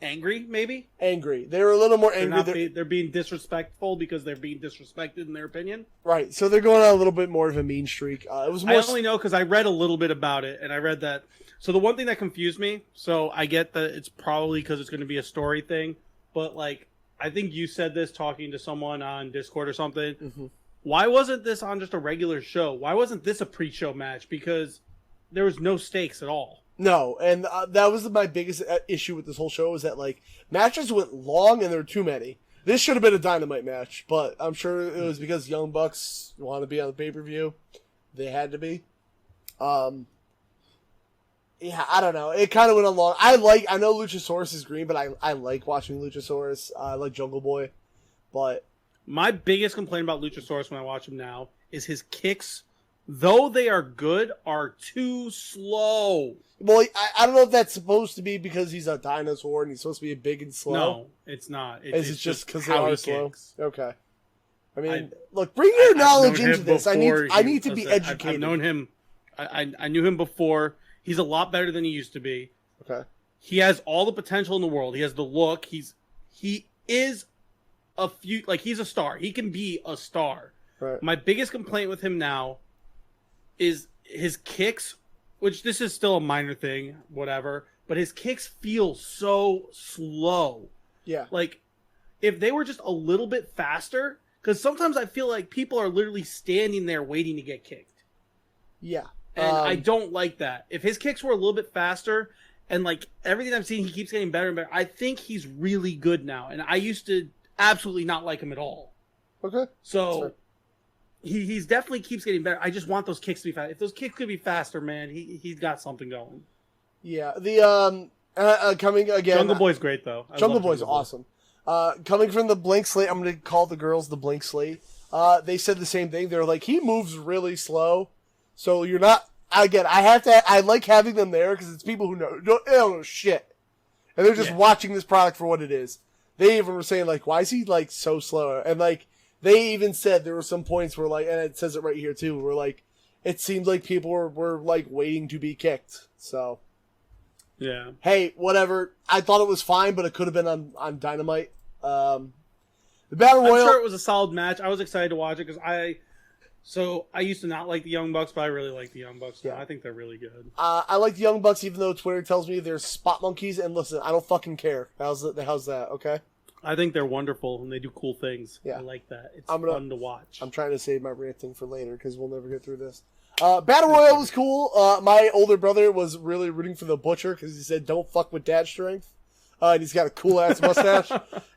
Angry, maybe? Angry. They were a little more angry. They're being disrespectful because they're being disrespected in their opinion. Right, so they're going on a little bit more of a mean streak. It was more. I only know because I read a little bit about it, and I read that. So the one thing that confused me, so I get that it's probably because it's going to be a story thing, but like, I think you said this talking to someone on Discord or something. Mm-hmm. Why wasn't this on just a regular show? Why wasn't this a pre-show match? Because there was no stakes at all. No, and that was my biggest issue with this whole show is that, like, matches went long and there were too many. This should have been a Dynamite match, but I'm sure it was because Young Bucks want to be on the pay-per-view. They had to be. Yeah, I don't know. It kind of went on long. I know Luchasaurus is green, but I like watching Luchasaurus. I like Jungle Boy, but... My biggest complaint about Luchasaurus when I watch him now is his kicks, though they are good, are too slow. Well, I don't know if that's supposed to be because he's a dinosaur and he's supposed to be big and slow. No, it's not. It's just because they how are he slow? kicks. Okay. I mean, look, bring your knowledge I've known into him this. I before need to be educated. I've known him. I knew him before. He's a lot better than he used to be. Okay. He has all the potential in the world. He has the look. He is he's a star. He can be a star. Right. My biggest complaint with him now is his kicks, which this is still a minor thing, whatever, but his kicks feel so slow. Yeah. Like, if they were just a little bit faster, because sometimes I feel like people are literally standing there waiting to get kicked. Yeah. And I don't like that. If his kicks were a little bit faster, and like everything I've seen, he keeps getting better and better, I think he's really good now. And I used to absolutely not like him at all. Okay. So he's definitely keeps getting better. I just want those kicks to be fast. If those kicks could be faster, man, he's got something going. Yeah. The coming again. Jungle Boy's great though. Jungle Boy's awesome. Coming from the blank slate, I'm going to call the girls the blank slate. They said the same thing. They're like, he moves really slow. So you're not, again, I like having them there because it's people who don't know shit. And they're just watching this product for what it is. They even were saying, like, why is he, like, so slow? And, like, they even said there were some points where, like, and it says it right here, too, where, like, it seemed like people were like, waiting to be kicked. So, yeah. Hey, whatever. I thought it was fine, but it could have been on Dynamite. The Battle Royal. I'm sure it was a solid match. I was excited to watch it because I used to not like the Young Bucks, but I really like the Young Bucks now. Yeah. I think they're really good. I like the Young Bucks, even though Twitter tells me they're spot monkeys. And listen, I don't fucking care. How's that? Okay. I think they're wonderful and they do cool things. Yeah. I like that. It's fun to watch. I'm trying to save my ranting for later because we'll never get through this. Battle Royal was cool. My older brother was really rooting for the Butcher because he said, "Don't fuck with dad strength." And he's got a cool ass mustache.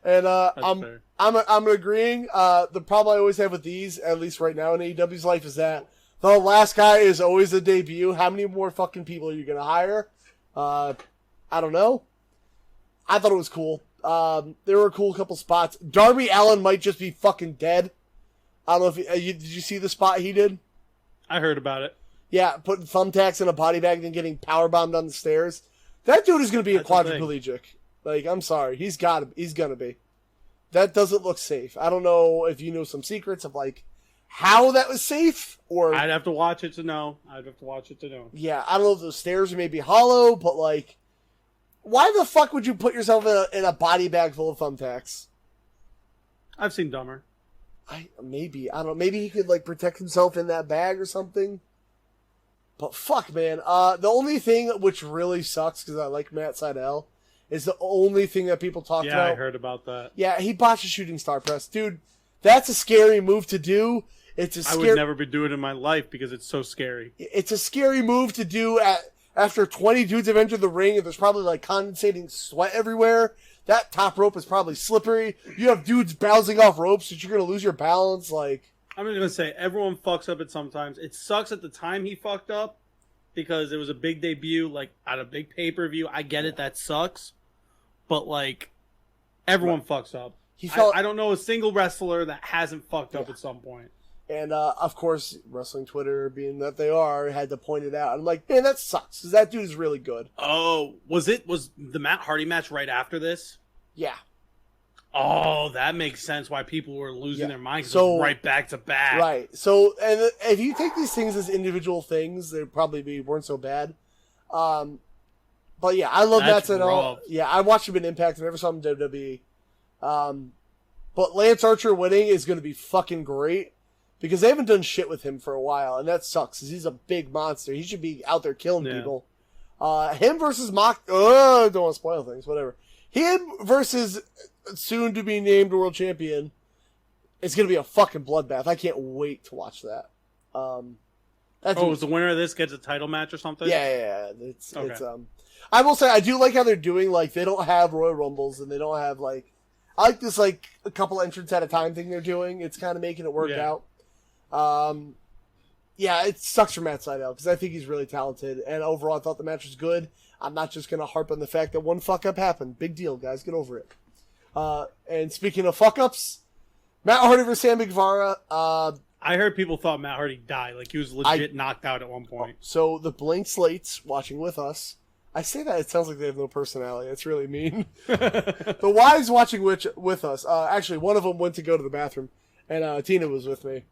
And I'm agreeing. The problem I always have with these, at least right now in AEW's life, is that the last guy is always a debut. How many more fucking people are you gonna hire? I don't know. I thought it was cool. There were a cool couple spots. Darby Allin might just be fucking dead. I don't know if did you see the spot he did? I heard about it. Yeah, putting thumbtacks in a body bag and then getting powerbombed on the stairs. That dude is going to be a quadriplegic. Like, I'm sorry. He's gonna be. That doesn't look safe. I don't know if you know some secrets of, like, how that was safe, or... I'd have to watch it to know. Yeah, I don't know if those stairs are maybe hollow, but, like... Why the fuck would you put yourself in a body bag full of thumbtacks? I've seen dumber. I don't know. Maybe he could like protect himself in that bag or something. But fuck, man. The only thing which really sucks because I like Matt Sydal is the only thing that people talk about. Yeah, I heard about that. Yeah, he botched a shooting star press, dude. That's a scary move to do. I would never be doing it in my life because it's so scary. It's a scary move to do after 20 dudes have entered the ring and there's probably like condensating sweat everywhere. That top rope is probably slippery. You have dudes bouncing off ropes that you're going to lose your balance. Like, I'm just going to say, everyone fucks up it sometimes. It sucks at the time he fucked up because it was a big debut, like, at a big pay-per-view. I get it, that sucks. But, like, everyone fucks up. I don't know a single wrestler that hasn't fucked up at some point. And, of course, wrestling Twitter, being that they are, had to point it out. I'm like, man, that sucks, because that dude is really good. Oh, was the Matt Hardy match right after this? Yeah. Oh, that makes sense why people were losing their minds. So, right back to back. Right. So, and if you take these things as individual things, they probably weren't so bad. But yeah, I love Matt Sydal. Yeah, I watched him in Impact. I never saw him in WWE. But Lance Archer winning is going to be fucking great. Because they haven't done shit with him for a while, and that sucks, because he's a big monster. He should be out there killing people. Him versus don't want to spoil things, whatever. Him versus soon-to-be-named world champion is going to be a fucking bloodbath. I can't wait to watch that. Is the winner of this gets a title match or something? Yeah. It's I will say, I do like how they're doing, like, they don't have Royal Rumbles, and they don't have, like, I like this, like, a couple entrants at a time thing they're doing. It's kind of making it work out. Yeah, it sucks for Matt Sydal because I think he's really talented, and overall I thought the match was good. I'm not just going to harp on the fact that one fuck-up happened. Big deal, guys. Get over it. And speaking of fuck-ups, Matt Hardy versus Sammy Guevara. I heard people thought Matt Hardy died. Like, he was legit knocked out at one point. So, the blank slates watching with us. I say that, it sounds like they have no personality. It's really mean. The wives watching with us. Actually, one of them went to go to the bathroom, and Tina was with me.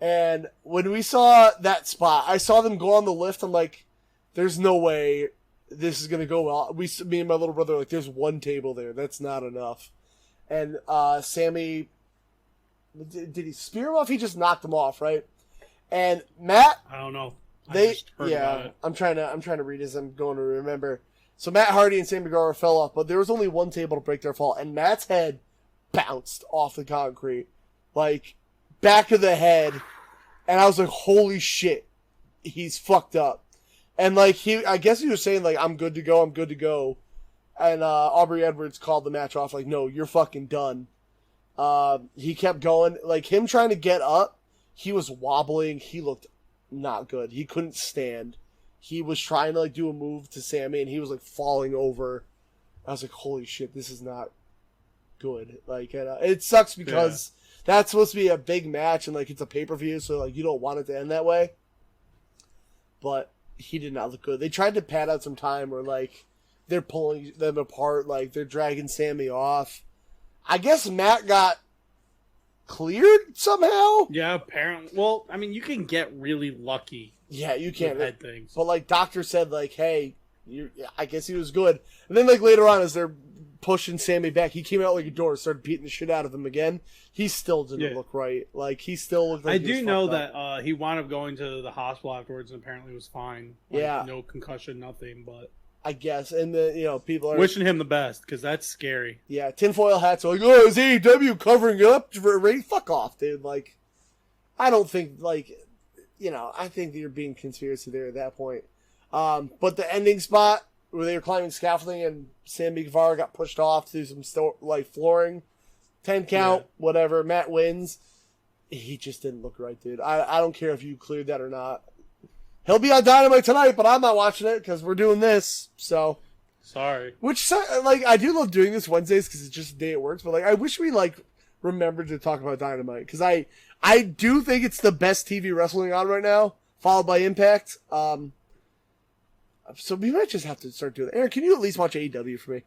And when we saw that spot, I saw them go on the lift. I'm like, there's no way this is going to go well. Me and my little brother are like, there's one table there. That's not enough. And Sammy, did he spear him off? He just knocked him off, right? And Matt, I don't know. I'm trying to read as I'm going to remember. So Matt Hardy and Sammy Guevara fell off, but there was only one table to break their fall, and Matt's head bounced off the concrete, like back of the head, and I was like, holy shit, he's fucked up. And like I guess he was saying like, I'm good to go. And Aubrey Edwards called the match off like, no, you're fucking done. He kept going, like him trying to get up, he was wobbling, he looked not good. He couldn't stand. He was trying to like do a move to Sammy and he was like falling over. I was like, holy shit, this is not good. Like, and, it sucks because that's supposed to be a big match and like it's a pay-per-view, so like you don't want it to end that way. But he did not look good. They tried to pad out some time where like they're pulling them apart, like they're dragging Sammy off. I guess Matt got cleared somehow. Yeah, apparently. Well, I mean, you can get really lucky. Yeah, you can. Head things. But like, doctor said, like, hey, I guess he was good. And then like later on, as they're pushing Sammy back, he came out like a door, started beating the shit out of him again. He still didn't look right. Like he still looked like. I do know that he wound up going to the hospital afterwards, and apparently was fine. Like, no concussion, nothing. But I guess, and people are wishing him the best because that's scary. Yeah, tinfoil hats are like, oh, is AEW covering up for Ray? Fuck off, dude. Like, I don't think I think you're being conspiracy there at that point. But the ending spot where they were climbing scaffolding and Sammy Guevara got pushed off to some flooring, 10 count, whatever. Matt wins. He just didn't look right, dude. I don't care if you cleared that or not. He'll be on Dynamite tonight, but I'm not watching it because we're doing this. So sorry. Which like I do love doing this Wednesdays because it's just the day it works. But like I wish we like remembered to talk about Dynamite because I do think it's the best TV wrestling on right now, followed by Impact. So we might just have to start doing that. Aaron, can you at least watch AEW for me?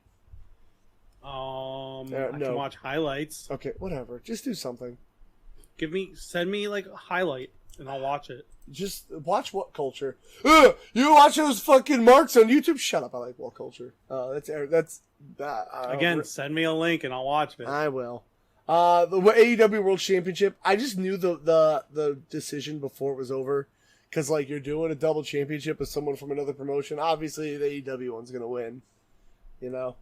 I can watch highlights. Okay, whatever. Just do something. Send me like a highlight. and I'll watch it. Just watch What Culture. Ugh, you watch those fucking marks on YouTube? Shut up! I like What Culture. That's Again, send me a link and I'll watch it. I will. The AEW World Championship. I just knew the decision before it was over, because like you're doing a double championship with someone from another promotion. Obviously, the AEW one's gonna win. You know,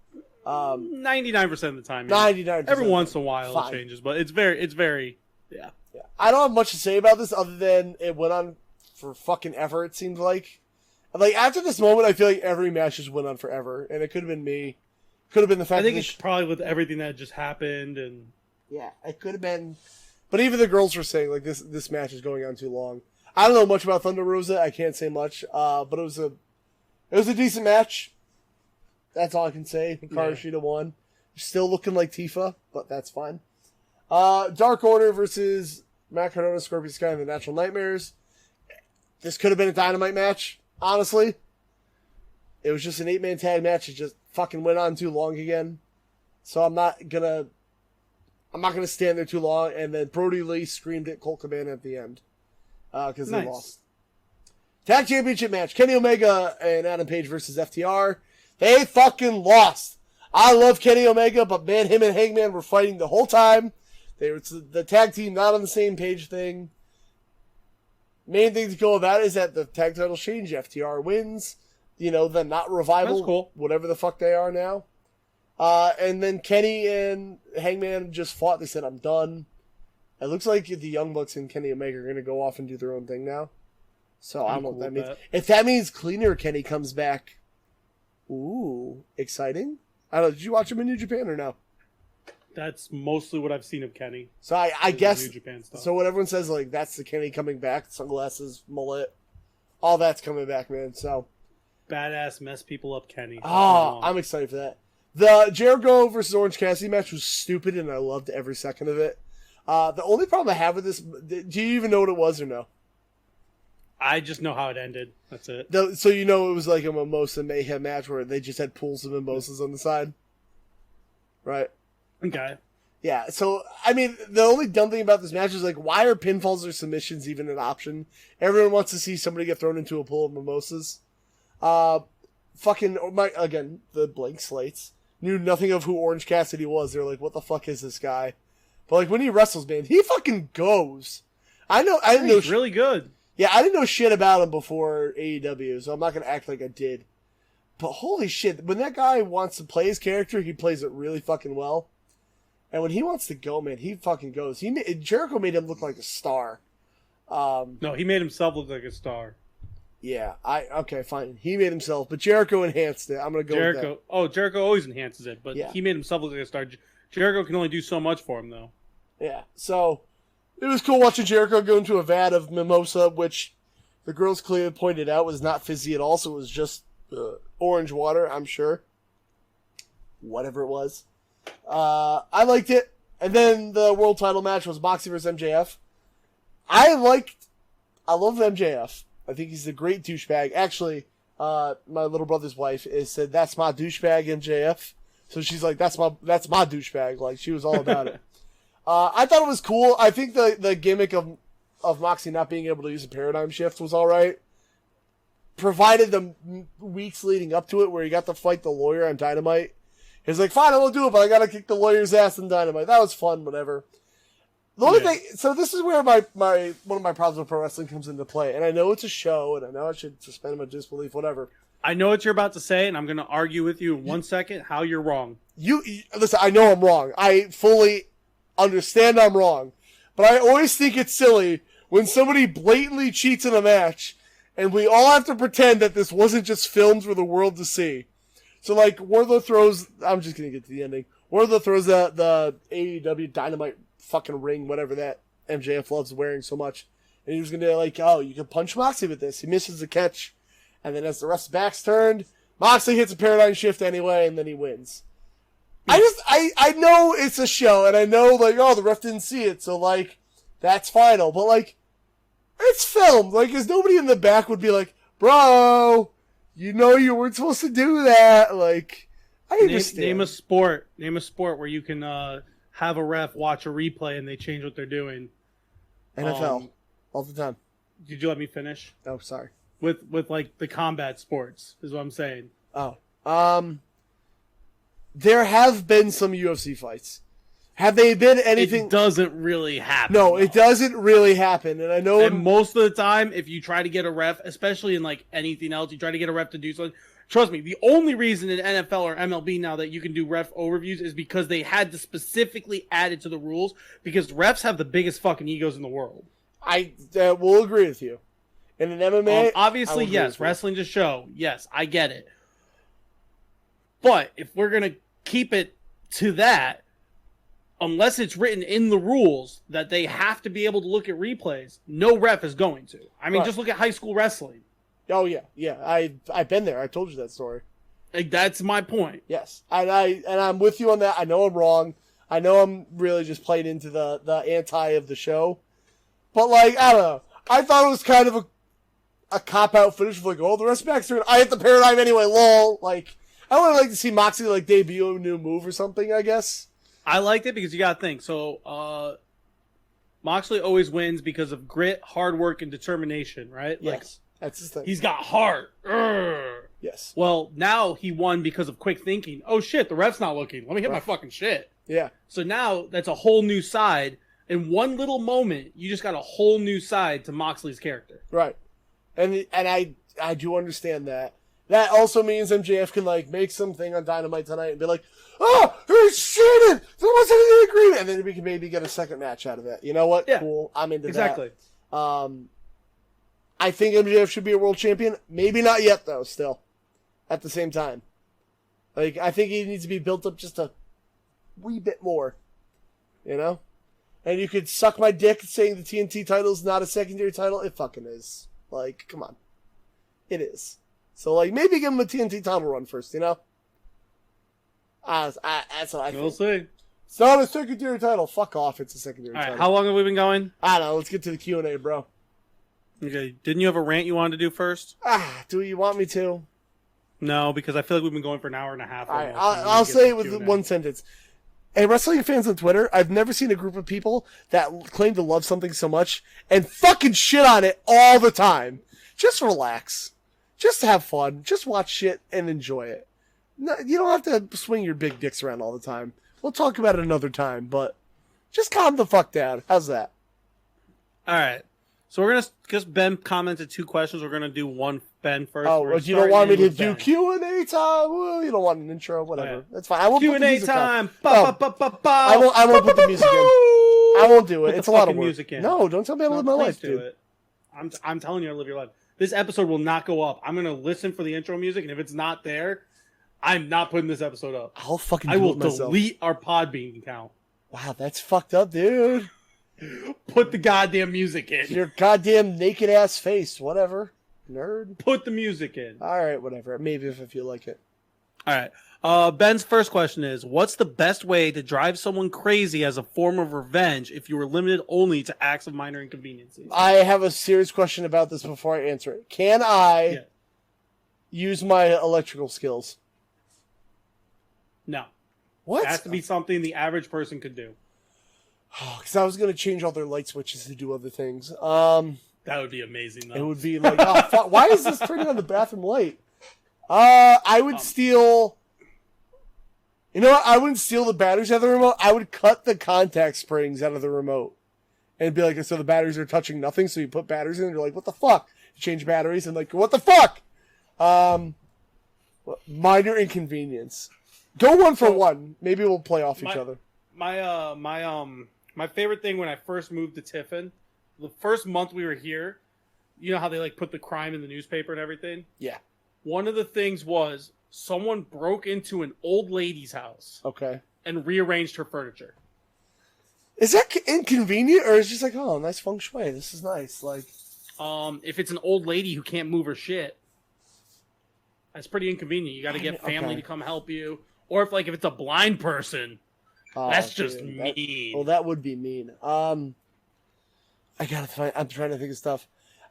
99% of the time. 99%. Every once in a while Fine. it changes, but it's very. Yeah. Yeah. I don't have much to say about this other than it went on for fucking ever, it seems like. Like, after this moment, I feel like every match just went on forever. And it could have been me. Could have been the fact I think that it's probably with everything that just happened. And yeah, it could have been. But even the girls were saying, like, this match is going on too long. I don't know much about Thunder Rosa. I can't say much. But it was a decent match. That's all I can say. Hikaru Shida won. Still looking like Tifa, but that's fine. Dark Order versus Matt Cardona, Scorpio Sky, and the Natural Nightmares. This could have been a Dynamite match, honestly. It was just an 8-man tag match. It just fucking went on too long again. So I'm not gonna stand there too long. And then Brody Lee screamed at Colt Cabana at the end. Because they lost. Tag Championship match. Kenny Omega and Adam Page versus FTR. They fucking lost. I love Kenny Omega, but man, him and Hangman were fighting the whole time. They were the tag team not on the same page thing. Main thing to go about is that the tag titles change. FTR wins. You know, the not revival. That's cool. Whatever the fuck they are now. And then Kenny and Hangman just fought. They said, I'm done. It looks like the Young Bucks and Kenny Omega are going to go off and do their own thing now. So I don't know what that means. If that means Cleaner Kenny comes back, ooh, exciting. I don't know. Did you watch him in New Japan or no? That's mostly what I've seen of Kenny. So I guess, New Japan stuff. so when everyone says, like, that's the Kenny coming back, sunglasses, mullet, all that's coming back, man. So badass mess people up Kenny. Oh, I'm excited for that. The Jericho versus Orange Cassidy match was stupid, and I loved every second of it. The only problem I have with this, do you even know what it was or no? I just know how it ended. That's it. So you know it was like a Mimosa Mayhem match where they just had pools of mimosas on the side? Right? Okay. Yeah, so, I mean, the only dumb thing about this match is, like, why are pinfalls or submissions even an option? Everyone wants to see somebody get thrown into a pool of mimosas. Again, the blank slates knew nothing of who Orange Cassidy was. They're like, what the fuck is this guy? But, like, when he wrestles, man, he fucking goes. I didn't know. He's really good. Yeah, I didn't know shit about him before AEW, so I'm not going to act like I did. But holy shit, when that guy wants to play his character, he plays it really fucking well. And when he wants to go, man, he fucking goes. Jericho made him look like a star. No, he made himself look like a star. Yeah, okay, fine. He made himself, but Jericho enhanced it. I'm going to go with that. Oh, Jericho always enhances it, but Yeah. he made himself look like a star. Jericho can only do so much for him, though. Yeah, so it was cool watching Jericho go into a vat of mimosa, which the girls clearly pointed out was not fizzy at all, so it was just orange water, I'm sure. Whatever it was. I liked it. And then the world title match was Boxy versus MJF. I love MJF. I think he's a great douchebag. Actually, my little brother's wife said, that's my douchebag, MJF. So she's like, that's my douchebag. Like, she was all about it. I thought it was cool. I think the gimmick of Moxie not being able to use a paradigm shift was alright. Provided the weeks leading up to it where he got to fight the lawyer on Dynamite. He's like, fine, I won't do it, but I gotta kick the lawyer's ass in Dynamite. That was fun, whatever. The only thing, so this is where my one of my problems with pro wrestling comes into play. And I know it's a show, and I know I should suspend my disbelief, whatever. I know what you're about to say, and I'm going to argue with you in 1 second how you're wrong. Listen, I know I'm wrong. I fully understand I'm wrong. But I always think it's silly when somebody blatantly cheats in a match, and we all have to pretend that this wasn't just filmed for the world to see. So, like, Wardlow throws... I'm just going to get to the ending. Wardlow throws the AEW Dynamite fucking ring, whatever that MJF loves wearing so much. And he was going to be like, oh, you can punch Moxley with this. He misses the catch. And then as the rest of the back's turned, Moxley hits a paradigm shift anyway, and then he wins. I know it's a show, and I know, like, oh, the ref didn't see it, so, like, that's final. But, like, it's filmed. Like, because nobody in the back would be like, bro... You know you weren't supposed to do that. Like, I understand. Name a sport. Name a sport where you can have a ref watch a replay and they change what they're doing. NFL. All the time. Did you let me finish? Oh, sorry. With like the combat sports is what I'm saying. Oh. There have been some UFC fights. Have they been anything? It doesn't really happen. No, it doesn't really happen. And I know. And most of the time, if you try to get a ref, especially in like anything else, you try to get a ref to do something. Trust me, the only reason in NFL or MLB now that you can do ref overviews is because they had to specifically add it to the rules because refs have the biggest fucking egos in the world. I will agree with you. In an MMA, obviously, yes, wrestling's a show. Yes, I get it. But if we're going to keep it to that, unless it's written in the rules that they have to be able to look at replays, no ref is going to. I mean, just look at high school wrestling. Oh, yeah. I've been there. I told you that story. Like, that's my point. Yes. And I'm with you on that. I know I'm wrong. I know I'm really just playing into the anti of the show. But, like, I don't know. I thought it was kind of a cop-out finish of, like, oh, the rest backs are I hit the paradigm anyway, lol. Like, I would like to see Moxley, like, debut a new move or something, I guess. I liked it because you got to think. So, Moxley always wins because of grit, hard work, and determination, right? Yes. Like, that's his thing. He's got heart. Urgh. Yes. Well, now he won because of quick thinking. Oh, shit, the ref's not looking. Let me hit my fucking shit. Yeah. So now that's a whole new side. In one little moment, you just got a whole new side to Moxley's character. Right. And I do understand that. That also means MJF can, like, make something on Dynamite tonight and be like, oh, he's cheated! There wasn't any agreement! And then we can maybe get a second match out of it. You know what? Yeah, cool. I'm into exactly. that. I think MJF should be a world champion. Maybe not yet, though, still. At the same time. Like, I think he needs to be built up just a wee bit more. You know? And you could suck my dick saying the TNT title is not a secondary title. It fucking is. Like, come on. It is. So, like, maybe give him a TNT title run first, you know? That's what I think. We'll see. It's not a secondary title. Fuck off. It's a secondary title. All right, how long have we been going? I don't know. Let's get to the Q&A, bro. Okay. Didn't you have a rant you wanted to do first? Do you want me to? No, because I feel like we've been going for an hour and a half. All right, I'll say it with one sentence. Hey, wrestling fans on Twitter, I've never seen a group of people that claim to love something so much and fucking shit on it all the time. Just relax. Just have fun. Just watch shit and enjoy it. No, you don't have to swing your big dicks around all the time. We'll talk about it another time, but just calm the fuck down. How's that? All right. So we're going to, because Ben commented 2 questions, we're going to do one Ben first. Oh, you don't want me to do Q&A time? Well, you don't want an intro? Whatever. Oh, yeah. That's fine. I won't put the music time. I won't put the music in. I won't do it. Put it's a lot of work. Music in. No, don't tell me how to live my life, dude. It. I'm telling you to live your life. This episode will not go up. I'm going to listen for the intro music, and if it's not there, I'm not putting this episode up. I'll fucking I will delete our Podbean account. Wow, that's fucked up, dude. Put the goddamn music in. Your goddamn naked ass face. Whatever. Nerd. Put the music in. Alright, whatever. Maybe if I feel like it. Alright. Ben's first question is, what's the best way to drive someone crazy as a form of revenge if you were limited only to acts of minor inconveniences? I have a serious question about this before I answer it. Can I use my electrical skills? No. What? It has to be something the average person could do. Oh, because I was going to change all their light switches to do other things. That would be amazing, though. It would be like, oh, fuck, why is this turning on the bathroom light? I would steal... You know what? I wouldn't steal the batteries out of the remote. I would cut the contact springs out of the remote. And be like, so the batteries are touching nothing, so you put batteries in, and you're like, what the fuck? You change batteries, and like, what the fuck? Minor inconvenience. Go one for one. Maybe we'll play off each other. My favorite thing when I first moved to Tiffin, the first month we were here, you know how they like put the crime in the newspaper and everything? Yeah. One of the things was someone broke into an old lady's house. Okay. And rearranged her furniture. Is that inconvenient, or is it just like, oh, nice feng shui? This is nice. Like, if it's an old lady who can't move her shit, that's pretty inconvenient. You got to get family to come help you, or if it's a blind person. That's just mean. That would be mean. I'm trying to think of stuff.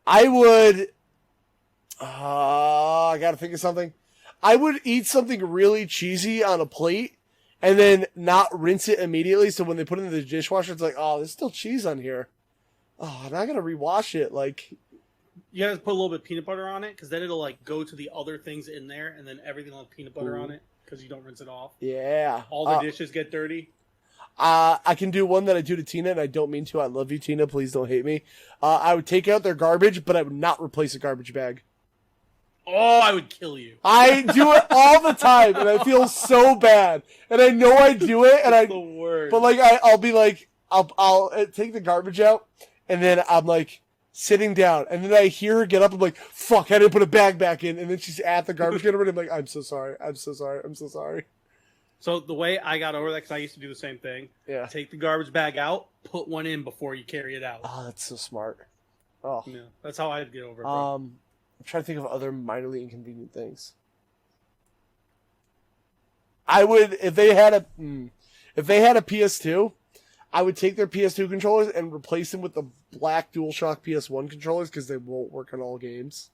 I would. I gotta think of something. I would eat something really cheesy on a plate, and then not rinse it immediately. So when they put it in the dishwasher, it's like, oh, there's still cheese on here. Oh, and I gotta rewash it. Like, You guys put a little bit of peanut butter on it, because then it'll like go to the other things in there, and then everything will have peanut butter on it, because you don't rinse it off. Yeah. All the dishes get dirty. I can do one that I do to Tina, and I don't mean to. I love you, Tina. Please don't hate me. I would take out their garbage, but I would not replace a garbage bag. Oh, I would kill you. I do it all the time, and I feel so bad. And I know I do it, and The worst. but like I'll be like, I'll take the garbage out, and then I'm like sitting down, and then I hear her get up. I'm like, fuck, I didn't put a bag back in, and then she's at the garbage can, and I'm like, I'm so sorry, I'm so sorry, I'm so sorry. So the way I got over that, because I used to do the same thing. Yeah. Take the garbage bag out, put one in before you carry it out. Oh, that's so smart. Oh. Yeah, that's how I'd get over it. Bro. I'm trying to think of other minorly inconvenient things. I would, if they had a PS2, I would take their PS2 controllers and replace them with the black DualShock PS1 controllers, because they won't work on all games.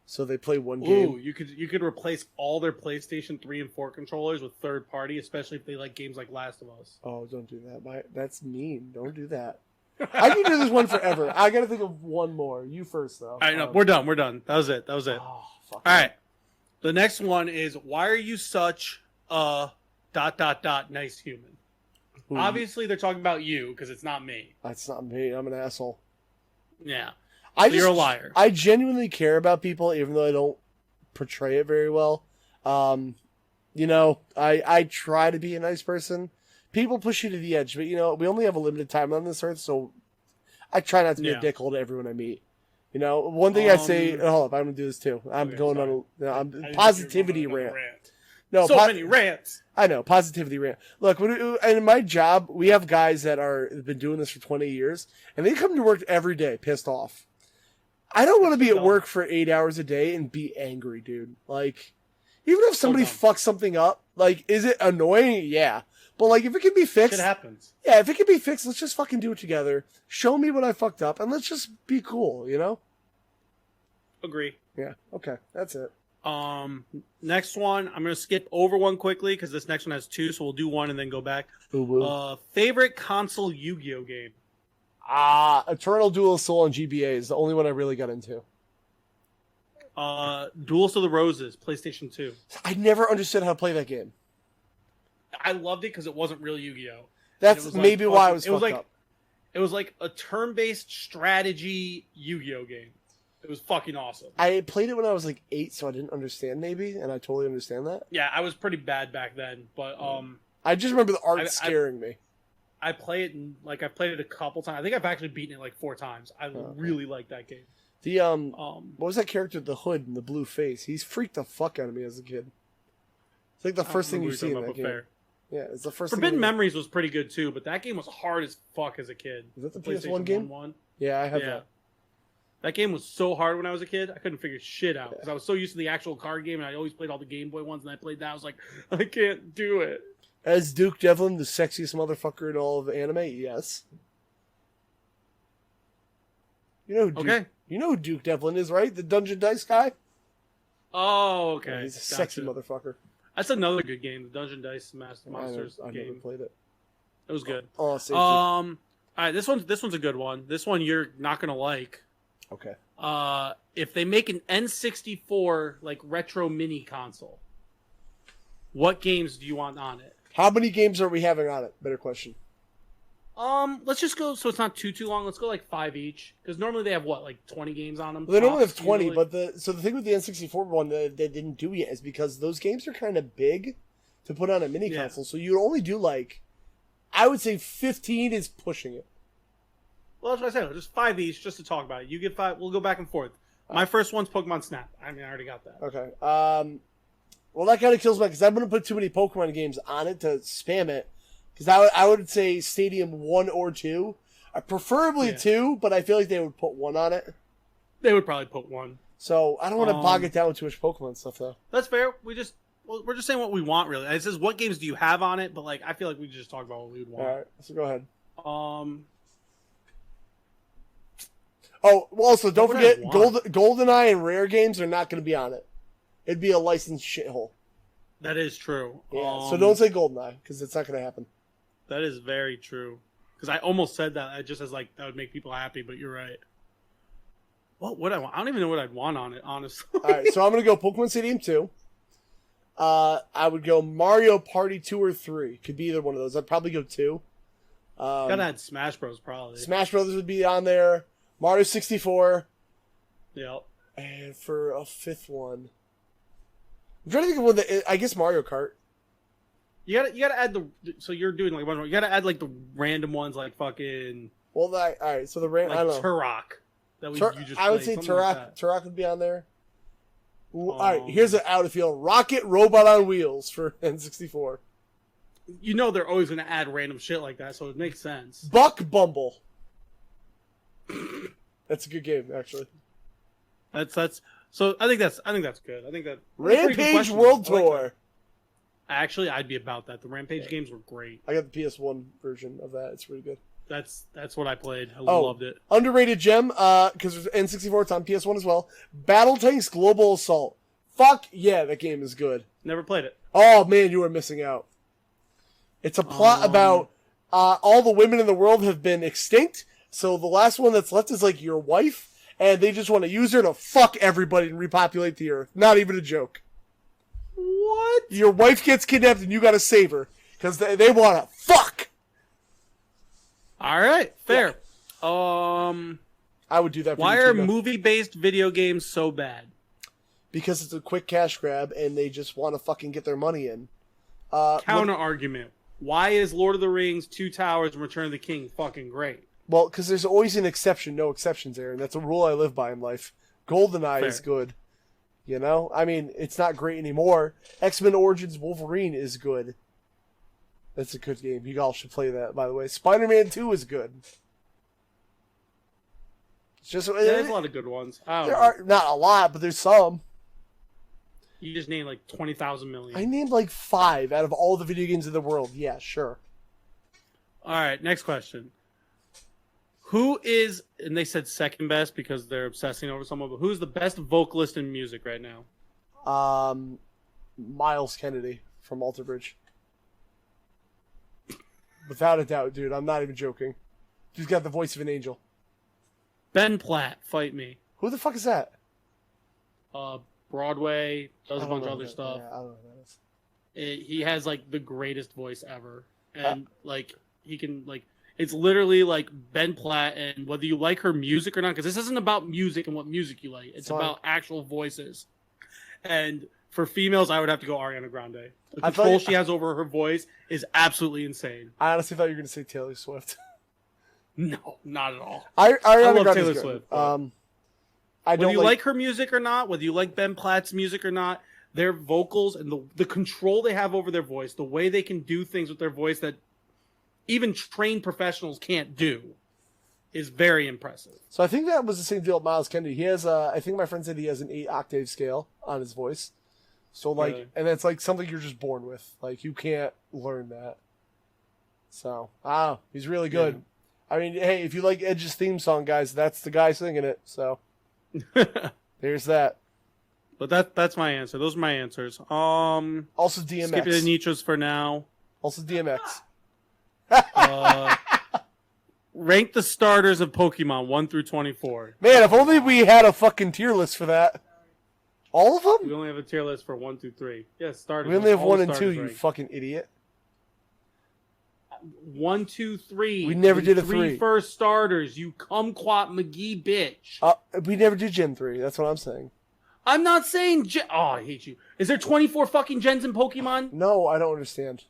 So they play one game. Ooh, you could replace all their PlayStation 3 and 4 controllers with third party, especially if they like games like Last of Us. Oh, don't do that. That's mean. Don't do that. I can do this one forever. I gotta think of one more. You first, though. All right, no, we're done. We're done. That was it. Oh, fuck. All right. The next one is, why are you such a ... nice human? Ooh. Obviously, they're talking about you, because it's not me. That's not me. I'm an asshole. Yeah. You're a liar. I genuinely care about people, even though I don't portray it very well. You know, I try to be a nice person. People push you to the edge, but you know, we only have a limited time on this earth, so I try not to be a dickhole to everyone I meet. You know, one thing I say, hold up, I'm gonna do this too. I'm going on a positivity rant. No, so many rants. I know, positivity rant. Look, in my job, we have guys that have been doing this for 20 years, and they come to work every day pissed off. I don't want to be at work for 8 hours a day and be angry, dude. Like, even if somebody fucks something up, like, is it annoying? Yeah. But, like, if it can be fixed... Shit happens. Yeah, if it can be fixed, let's just fucking do it together. Show me what I fucked up, and let's just be cool, you know? Agree. Yeah, okay. That's it. Next one, I'm going to skip over one quickly, because this next one has two, so we'll do one and then go back. Favorite console Yu-Gi-Oh game? Eternal Duel of Soul on GBA is the only one I really got into. Duels of the Roses, PlayStation 2. I never understood how to play that game. I loved it because it wasn't real Yu-Gi-Oh! That's maybe why I was fucked up. It was like a turn-based strategy Yu-Gi-Oh! Game. It was fucking awesome. I played it when I was like 8, so I didn't understand maybe, and I totally understand that. Yeah, I was pretty bad back then, but I just remember the art scaring me. I played it I've played it a couple times. I think I've actually beaten it like 4 times. I really like that game. The what was that character, the hood and the blue face? He's freaked the fuck out of me as a kid. It's like the first thing you see in that game. Fair. Yeah, it's the first. Forbidden Memories was pretty good too, but that game was hard as fuck as a kid. Is that the PS1 game? 1. Yeah, I have that. That game was so hard when I was a kid. I couldn't figure shit out because I was so used to the actual card game, and I always played all the Game Boy ones. And I played that, I was like, I can't do it. As Duke Devlin, the sexiest motherfucker in all of anime, yes. You know who Duke Devlin is, right? The Dungeon Dice guy? Oh, okay. Yeah, he's a sexy motherfucker. That's another good game, the Dungeon Dice Monsters I game. never played it. It was good. Oh, safety. All right, this one's a good one. This one you're not gonna like. Okay. If they make an N64 like retro mini console, what games do you want on it? How many games are we having on it? Better question. Let's just go so it's not too long. Let's go like 5 each because normally they have what, like 20 games on them. Well, they normally have 20, usually. But the thing with the N64 one that they didn't do yet is because those games are kind of big to put on a mini console, so you only do like, I would say 15 is pushing it. Well, that's what I said. Just 5 each, just to talk about it. You get 5. We'll go back and forth. My first one's Pokemon Snap. I mean, I already got that. Okay. Well, that kind of kills me because I'm going to put too many Pokemon games on it to spam it. Because I would say Stadium 1 or 2. Preferably 2, but I feel like they would put 1 on it. They would probably put 1. So I don't want to bog it down with too much Pokemon stuff, though. That's fair. We're just saying what we want, really. It says what games do you have on it, but like I feel like we just talk about what we would want. All right, so go ahead. Oh, well, also, don't forget, GoldenEye and Rare games are not going to be on it. It'd be a licensed shithole. That is true. Yeah, so don't say GoldenEye, because it's not going to happen. That is very true. Because I almost said that just as, like, that would make people happy, but you're right. What would I want? I don't even know what I'd want on it, honestly. All right, so I'm gonna go Pokemon Stadium 2. I would go Mario Party 2 or 3. Could be either one of those. I'd probably go 2. Gotta add Smash Bros. Probably. Smash Brothers would be on there. Mario 64. Yep. And for a fifth one, I'm trying to think of one that I guess Mario Kart. You gotta add the. So you're doing like one. You gotta add like the random ones, like fucking. Well, all right. So the Like I don't know. Turok. That you just I would played, say something Turok. like that. Turok would be on there. Ooh, all right, here's an out of field Rocket Robot on Wheels for N64. You know they're always gonna add random shit like that, so it makes sense. Buck Bumble. That's a good game, actually. That's. So I think that's good. I think that Rampage World Tour. Actually, I'd be about that. The Rampage games were great. I got the PS1 version of that. It's pretty good. That's what I played. I loved it. Underrated gem, because N64, it's on PS1 as well. Battle Tanks Global Assault. Fuck yeah, that game is good. Never played it. Oh man, you are missing out. It's a plot about all the women in the world have been extinct, so the last one that's left is like your wife, and they just want to use her to fuck everybody and repopulate the earth. Not even a joke. What? Your wife gets kidnapped and you gotta save her, because they want to fuck. All right, fair. Yeah. I would do that. Why are movie-based video games so bad? Because it's a quick cash grab and they just want to fucking get their money in. Counter argument. Why is Lord of the Rings, Two Towers, and Return of the King fucking great? Well, because there's always an exception, no exceptions, Aaron. That's a rule I live by in life. GoldenEye is good. You know? I mean, it's not great anymore. X-Men Origins Wolverine is good. That's a good game. You all should play that, by the way. Spider-Man 2 is good. It's just there's a lot of good ones. There are not a lot, but there's some. You just named like 20,000 million. I named like 5 out of all the video games in the world. Yeah, sure. All right, next question. Who is, and they said second best because they're obsessing over someone, but who's the best vocalist in music right now? Miles Kennedy from Alter Bridge. Without a doubt, dude. I'm not even joking. He's got the voice of an angel. Ben Platt, fight me. Who the fuck is that? Broadway, does a bunch of other stuff. Yeah, I don't know who that is. He has like the greatest voice ever. And like he can like it's literally like Ben Platt, and whether you like her music or not, because this isn't about music and what music you like. It's about actual voices. And for females, I would have to go Ariana Grande. The control she has over her voice is absolutely insane. I honestly thought you were going to say Taylor Swift. No, not at all. I love Taylor Swift. Whether you like her music or not, whether you like Ben Platt's music or not, their vocals and the control they have over their voice, the way they can do things with their voice that even trained professionals can't do, is very impressive. So I think that was the same deal with Miles Kennedy. He has, I think my friend said he has an 8-octave scale on his voice. So like, and that's like something you're just born with. Like you can't learn that. So, he's really good. Yeah. I mean, hey, if you like Edge's theme song, guys, that's the guy singing it. So there's that. But that's my answer. Those are my answers. Also DMX. Skipping the Nitros for now. Also DMX. Rank the starters of Pokemon 1 through 24. Man, if only we had a fucking tier list for that. All of them? We only have a tier list for 1 through 3. Yes, starters. We only have 1 and 2, you fucking idiot. 1, 2, 3. We never did a 3 first starters. You kumquat McGee bitch. We never did Gen 3. That's what I'm saying. I'm not saying I hate you. Is there 24 fucking gens in Pokemon? No, I don't understand.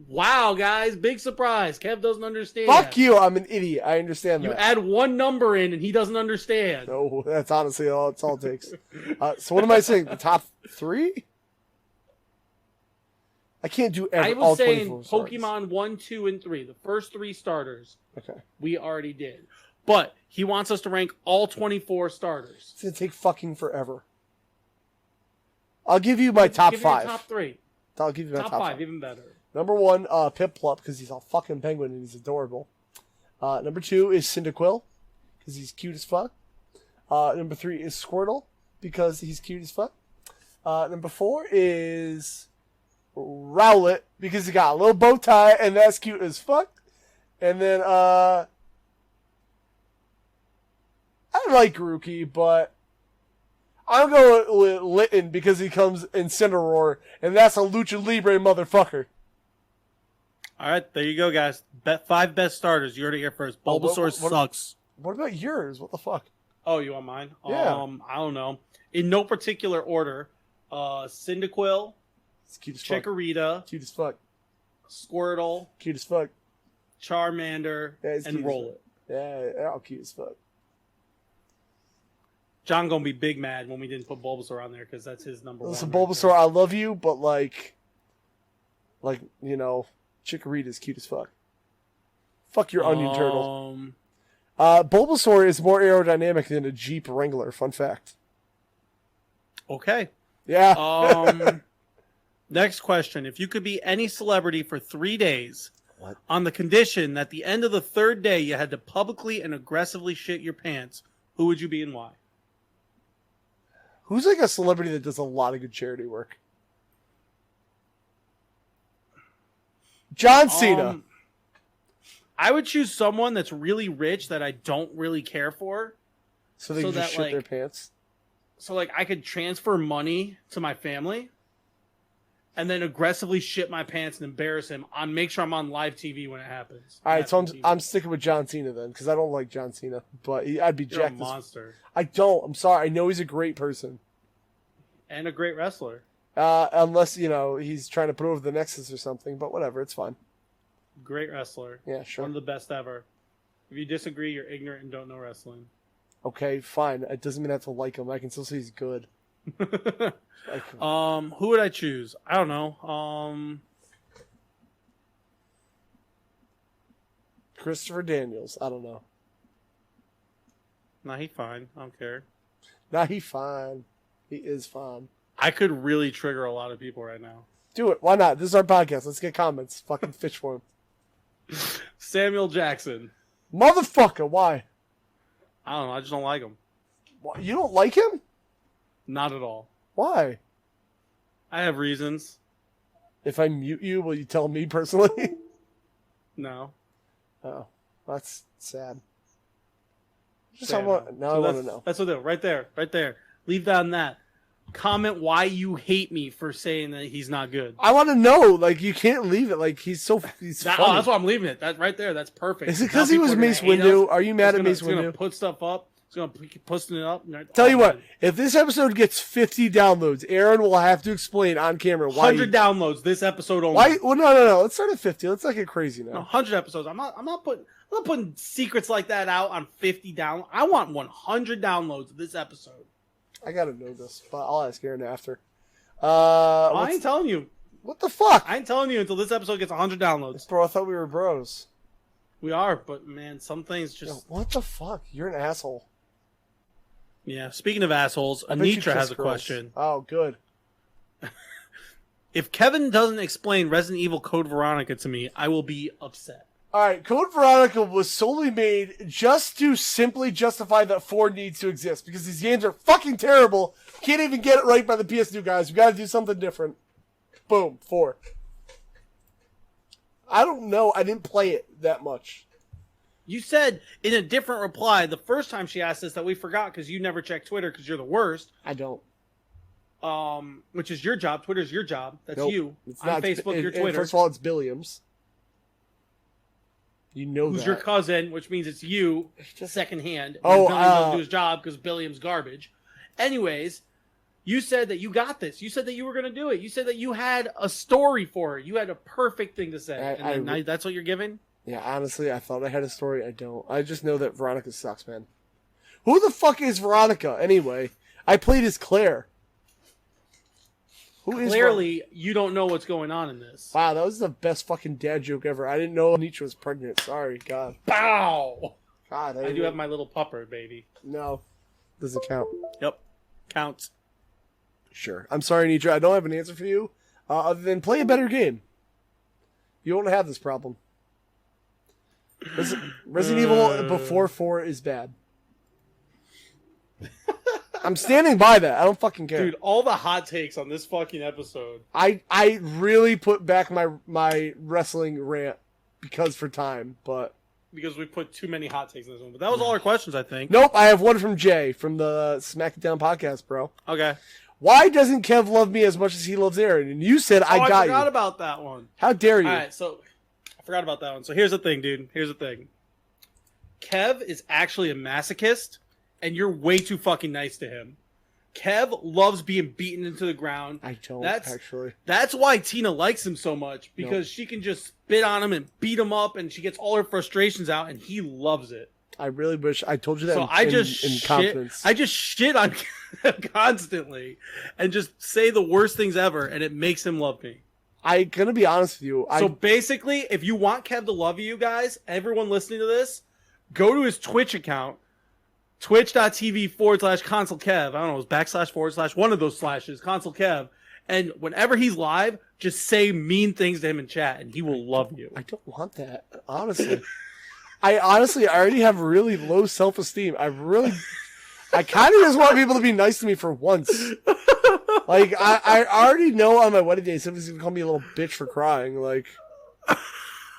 Wow, guys, big surprise. Kev doesn't understand. Fuck you, I'm an idiot. I understand that. You add one number in and he doesn't understand. No, that's honestly all it takes. So what am I saying? The top 3? I can't do I was all saying 24 Pokemon starters. 1, 2, and 3. The first 3 starters. Okay. We already did. But he wants us to rank all 24 starters. It's going to take fucking forever. I'll give you my top 5. Your top 3. I'll give you my top 5. Even better. Number 1, Piplup, because he's a fucking penguin and he's adorable. Number 2 is Cyndaquil, because he's cute as fuck. Number 3 is Squirtle, because he's cute as fuck. Number 4 is Rowlet, because he got a little bow tie and that's cute as fuck. And then, I like Grookey, but I'm going with Litten because he comes in Cinder and that's a Lucha Libre motherfucker. All right, there you go, guys. 5 best starters. You heard it here first. Bulbasaur sucks. What about yours? What the fuck? Oh, you want mine? Yeah. I don't know. In no particular order. Cyndaquil, It's cute as fuck. Chikorita, Cute as fuck. Squirtle, Cute as fuck. Charmander, and Rollit. Yeah, they're all cute as fuck. John gonna be big mad when we didn't put Bulbasaur on there because that's his number Listen, one. Bulbasaur, I love you, but like, you know, Chikorita's cute as fuck. Fuck your onion turtle. Bulbasaur is more aerodynamic than a Jeep Wrangler. Fun fact. Okay. Yeah. Next question. If you could be any celebrity for 3 days, What? on the condition that the end of the 3rd day you had to publicly and aggressively shit your pants, who would you be and why? Who's like a celebrity that does a lot of good charity work? John Cena. I would choose someone that's really rich that I don't really care for. So they can just shit their pants. So, like, I could transfer money to my family and then aggressively shit my pants and embarrass him. Make sure I'm on live TV when it happens. All right, so I'm sticking with John Cena then, because I don't like John Cena. But I'd be You're jacked. a monster. I don't. I'm sorry. I know he's a great person. And a great wrestler. Unless, you know, he's trying to put over the Nexus or something. But whatever, it's fine. Great wrestler. Yeah, sure. One of the best ever. If you disagree, you're ignorant and don't know wrestling. Okay, fine. It doesn't mean I have to like him. I can still say he's good. Who would I choose? I don't know. Christopher Daniels. I don't know. Nah, he fine. I don't care. Nah, he fine. He is fine. I could really trigger a lot of people right now. Do it. Why not? This is our podcast. Let's get comments. Fucking fish for him. Samuel Jackson. Motherfucker, why? I don't know. I just don't like him. You don't like him? Not at all. Why? I have reasons. If I mute you, will you tell me personally? No. Oh, that's sad. Just Fair I want enough. now. So I want to know. That's what they're right there. Leave that on that. Comment why you hate me for saying that he's not good. I want to know. Like, you can't leave it. Like, he's funny. That's why I'm leaving it. That right there. That's perfect. Is it because he was Mace Windu? Are you mad at Mace Windu? He's gonna put stuff up. He's gonna keep posting it up. Tell you what, if this episode gets 50 downloads, Aaron will have to explain on camera why. 100 downloads this episode only. Why? Well, no. Let's start at 50. Let's not get crazy now. No, 100 episodes. I'm not putting secrets like that out on 50 downloads. I want 100 downloads this episode. I gotta know this, but I'll ask Aaron after. I ain't telling you. What the fuck? I ain't telling you until this episode gets 100 downloads. Bro, I thought we were bros. We are, but man, some things just. Yo, what the fuck? You're an asshole. Yeah. Speaking of assholes, I bet you Anitra has kiss a girls. question. Oh, good. If Kevin doesn't explain Resident Evil Code Veronica to me, I will be upset. Alright, Code Veronica was solely made just to simply justify that 4 needs to exist. Because these games are fucking terrible. Can't even get it right by the PS2 guys. We gotta do something different. Boom, 4. I don't know. I didn't play it that much. You said in a different reply the first time she asked us that we forgot because you never check Twitter because you're the worst. I don't. Which is your job. Twitter's your job. That's Nope. you. It's On not. Facebook, your and Twitter. first of all, it's Billiams. You know Who's that. your cousin, which means it's you, Just- secondhand. Oh, Billiams doesn't do his job because Billiams garbage. Anyways, you said that you got this. You said that you were going to do it. You said that you had a story for her. You had a perfect thing to say. Now that's what you're giving? Yeah, honestly, I thought I had a story. I don't. I just know that Veronica sucks, man. Who the fuck is Veronica, anyway? I played as Claire. Who is Clearly, you don't know what's going on in this. Wow, that was the best fucking dad joke ever. I didn't know Nietzsche was pregnant. Sorry, God. Bow! God, I do have my little pupper, baby. No. Doesn't count. Yep. Counts. Sure. I'm sorry, Nietzsche. I don't have an answer for you. Other than play a better game. You won't have this problem. Resident Evil before 4 is bad. I'm standing by that. I don't fucking care. Dude, all the hot takes on this fucking episode. I really put back my wrestling rant because for time, but because we put too many hot takes in this one. But that was all our questions, I think. Nope, I have one from Jay from the Smack It Down podcast, bro. Okay. Why doesn't Kev love me as much as he loves Aaron? And you said, I got you. I forgot about that one. How dare you? All right, so I forgot about that one. So here's the thing, dude. Here's the thing. Kev is actually a masochist, and you're way too fucking nice to him. Kev loves being beaten into the ground. I don't, actually. That's why Tina likes him so much, because she can just spit on him and beat him up, and she gets all her frustrations out, and he loves it. I really wish I told you that in confidence. I just shit on Kev constantly and just say the worst things ever, and it makes him love me. I'm going to be honest with you. So basically, if you want Kev to love you guys, everyone listening to this, go to his Twitch account, twitch.tv/console Kev. I don't know, it's / one of those slashes, console Kev. And whenever he's live, just say mean things to him in chat, and he will love you. I don't want that, honestly. I already have really low self-esteem. I kind of just want people to be nice to me for once. Like, I already know on my wedding day somebody's going to call me a little bitch for crying. Like,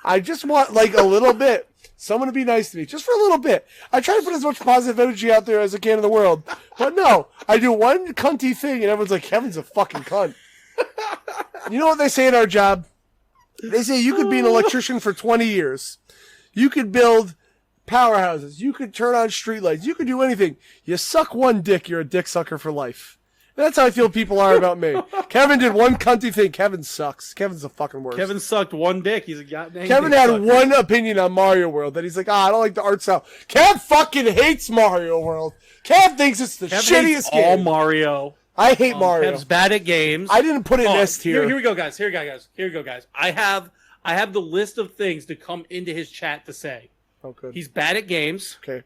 I just want, like, a little bit. Someone to be nice to me, just for a little bit. I try to put as much positive energy out there as I can in the world. But no, I do one cunty thing, and everyone's like, Kevin's a fucking cunt. You know what they say in our job? They say you could be an electrician for 20 years. You could build powerhouses. You could turn on streetlights. You could do anything. You suck one dick, you're a dick sucker for life. And that's how I feel people are about me. Kevin did one cunty thing. Kevin sucks. Kevin's the fucking worst. Kevin sucked one dick. He's a goddamn Kevin had one opinion on Mario World that he's like, I don't like the art style. Kev fucking hates Mario World. Kev thinks it's the shittiest game. All Mario. I hate Mario. Kev's bad at games. I didn't put it in S tier. Here we go, guys. Here we go, guys. I have the list of things to come into his chat to say. Oh, good. He's bad at games. Okay.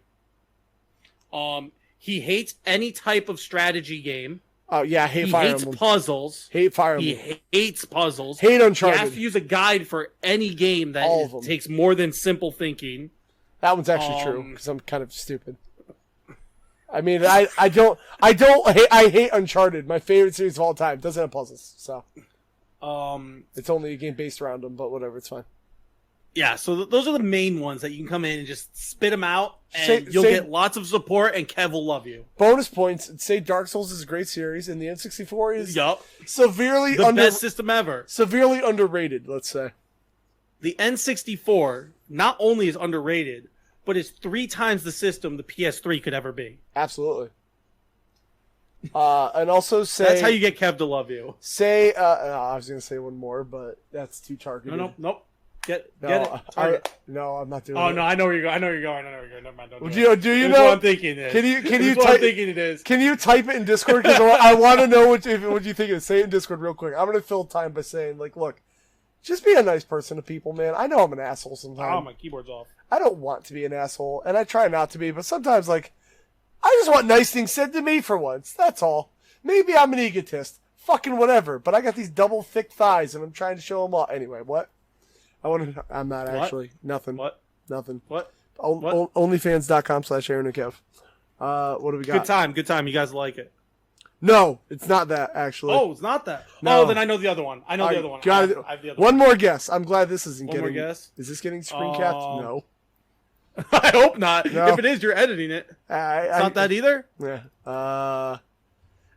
He hates any type of strategy game. Oh, yeah, I hate Fire Emblem. He hates puzzles. Hate Fire Emblem. He hates puzzles. Hate Uncharted. He has to use a guide for any game that takes more than simple thinking. That one's actually true, because I'm kind of stupid. I mean, I hate Uncharted, my favorite series of all time. Doesn't have puzzles, so. It's only a game based around them, but whatever, it's fine. Yeah, so those are the main ones that you can come in and just spit them out, and you'll get lots of support, and Kev will love you. Bonus points, say Dark Souls is a great series, and the N64 is severely the best system ever. Severely underrated, let's say. The N64 not only is underrated, but it's 3 times the system the PS3 could ever be. Absolutely. And also say... That's how you get Kev to love you. Say, I was going to say one more, but that's too targeted. Nope. Get it. No, I'm not doing it. Oh, no, I know where you're going. Never mind. Don't do you know? What I'm thinking it is. I'm thinking it is. Can you type it in Discord? Because I want to know what you think it is. Say it in Discord real quick. I'm going to fill time by saying, like, look, just be a nice person to people, man. I know I'm an asshole sometimes. Oh, my keyboard's off. I don't want to be an asshole, and I try not to be, but sometimes, like, I just want nice things said to me for once. That's all. Maybe I'm an egotist. Fucking whatever. But I got these double thick thighs, and I'm trying to show them all. Anyway, what? I'm not actually. Nothing. What? Nothing. What? Onlyfans.com/Aaron and Kev. What do we got? Good time. You guys like it? No, it's not that, actually. Oh, it's not that. No. Oh, then I know the other one. I have the other one. One more guess. I'm glad this isn't getting... One more guess? Is this getting screen capped? No. I hope not. No. If it is, you're editing it. It's not that either? Yeah.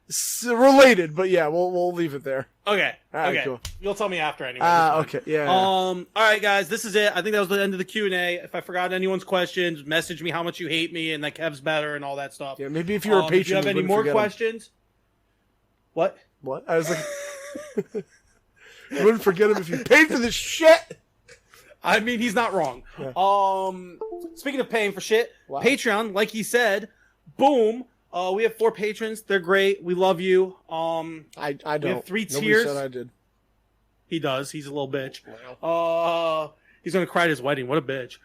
It's related, but yeah, we'll leave it there. Okay. Right, cool. You'll tell me after anyway. Okay. Yeah. All right, guys. This is it. I think that was the end of the Q&A. If I forgot anyone's questions, message me how much you hate me and that Kev's better and all that stuff. Yeah. Maybe if you're a patron, if you have any more questions. What? I was like, you wouldn't forget him if you paid for this shit. I mean, he's not wrong. Yeah. Speaking of paying for shit, wow. Patreon, like he said, boom. We have 4 patrons. They're great. We love you. I don't. We have 3 Nobody tiers. said I did. He does. He's a little bitch. Wow. He's gonna cry at his wedding. What a bitch.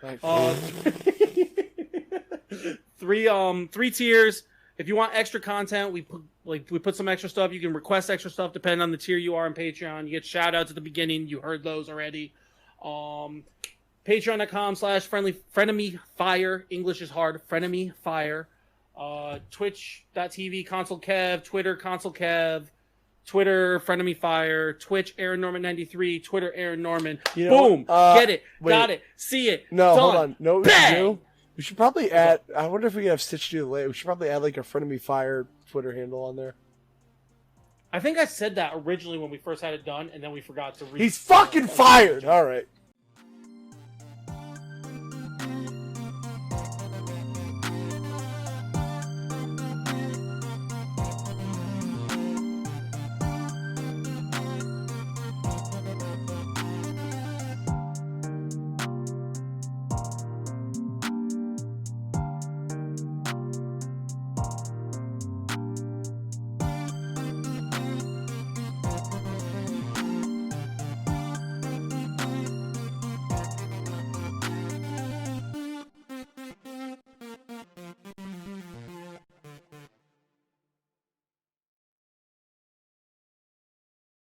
3 tiers. If you want extra content, we put some extra stuff. You can request extra stuff depending on the tier you are on Patreon. You get shout outs at the beginning. You heard those already. Patreon.com/frenemy fire. English is hard. Frenemy fire. Twitch.tv console Kev, Twitter console Kev, Twitter, Friend of Me Fire, Twitch, Aaron Norman 93, Twitter, Aaron Norman. You know Boom! what? Get it, wait. got it, see it. No, done. hold on. No, what we should Bang! do? We should probably add. I wonder if we could have Stitch do it later. We should probably add like a Friend of Me Fire Twitter handle on there. I think I said that originally when we first had it done, and then we forgot to read. He's fucking fired. All right.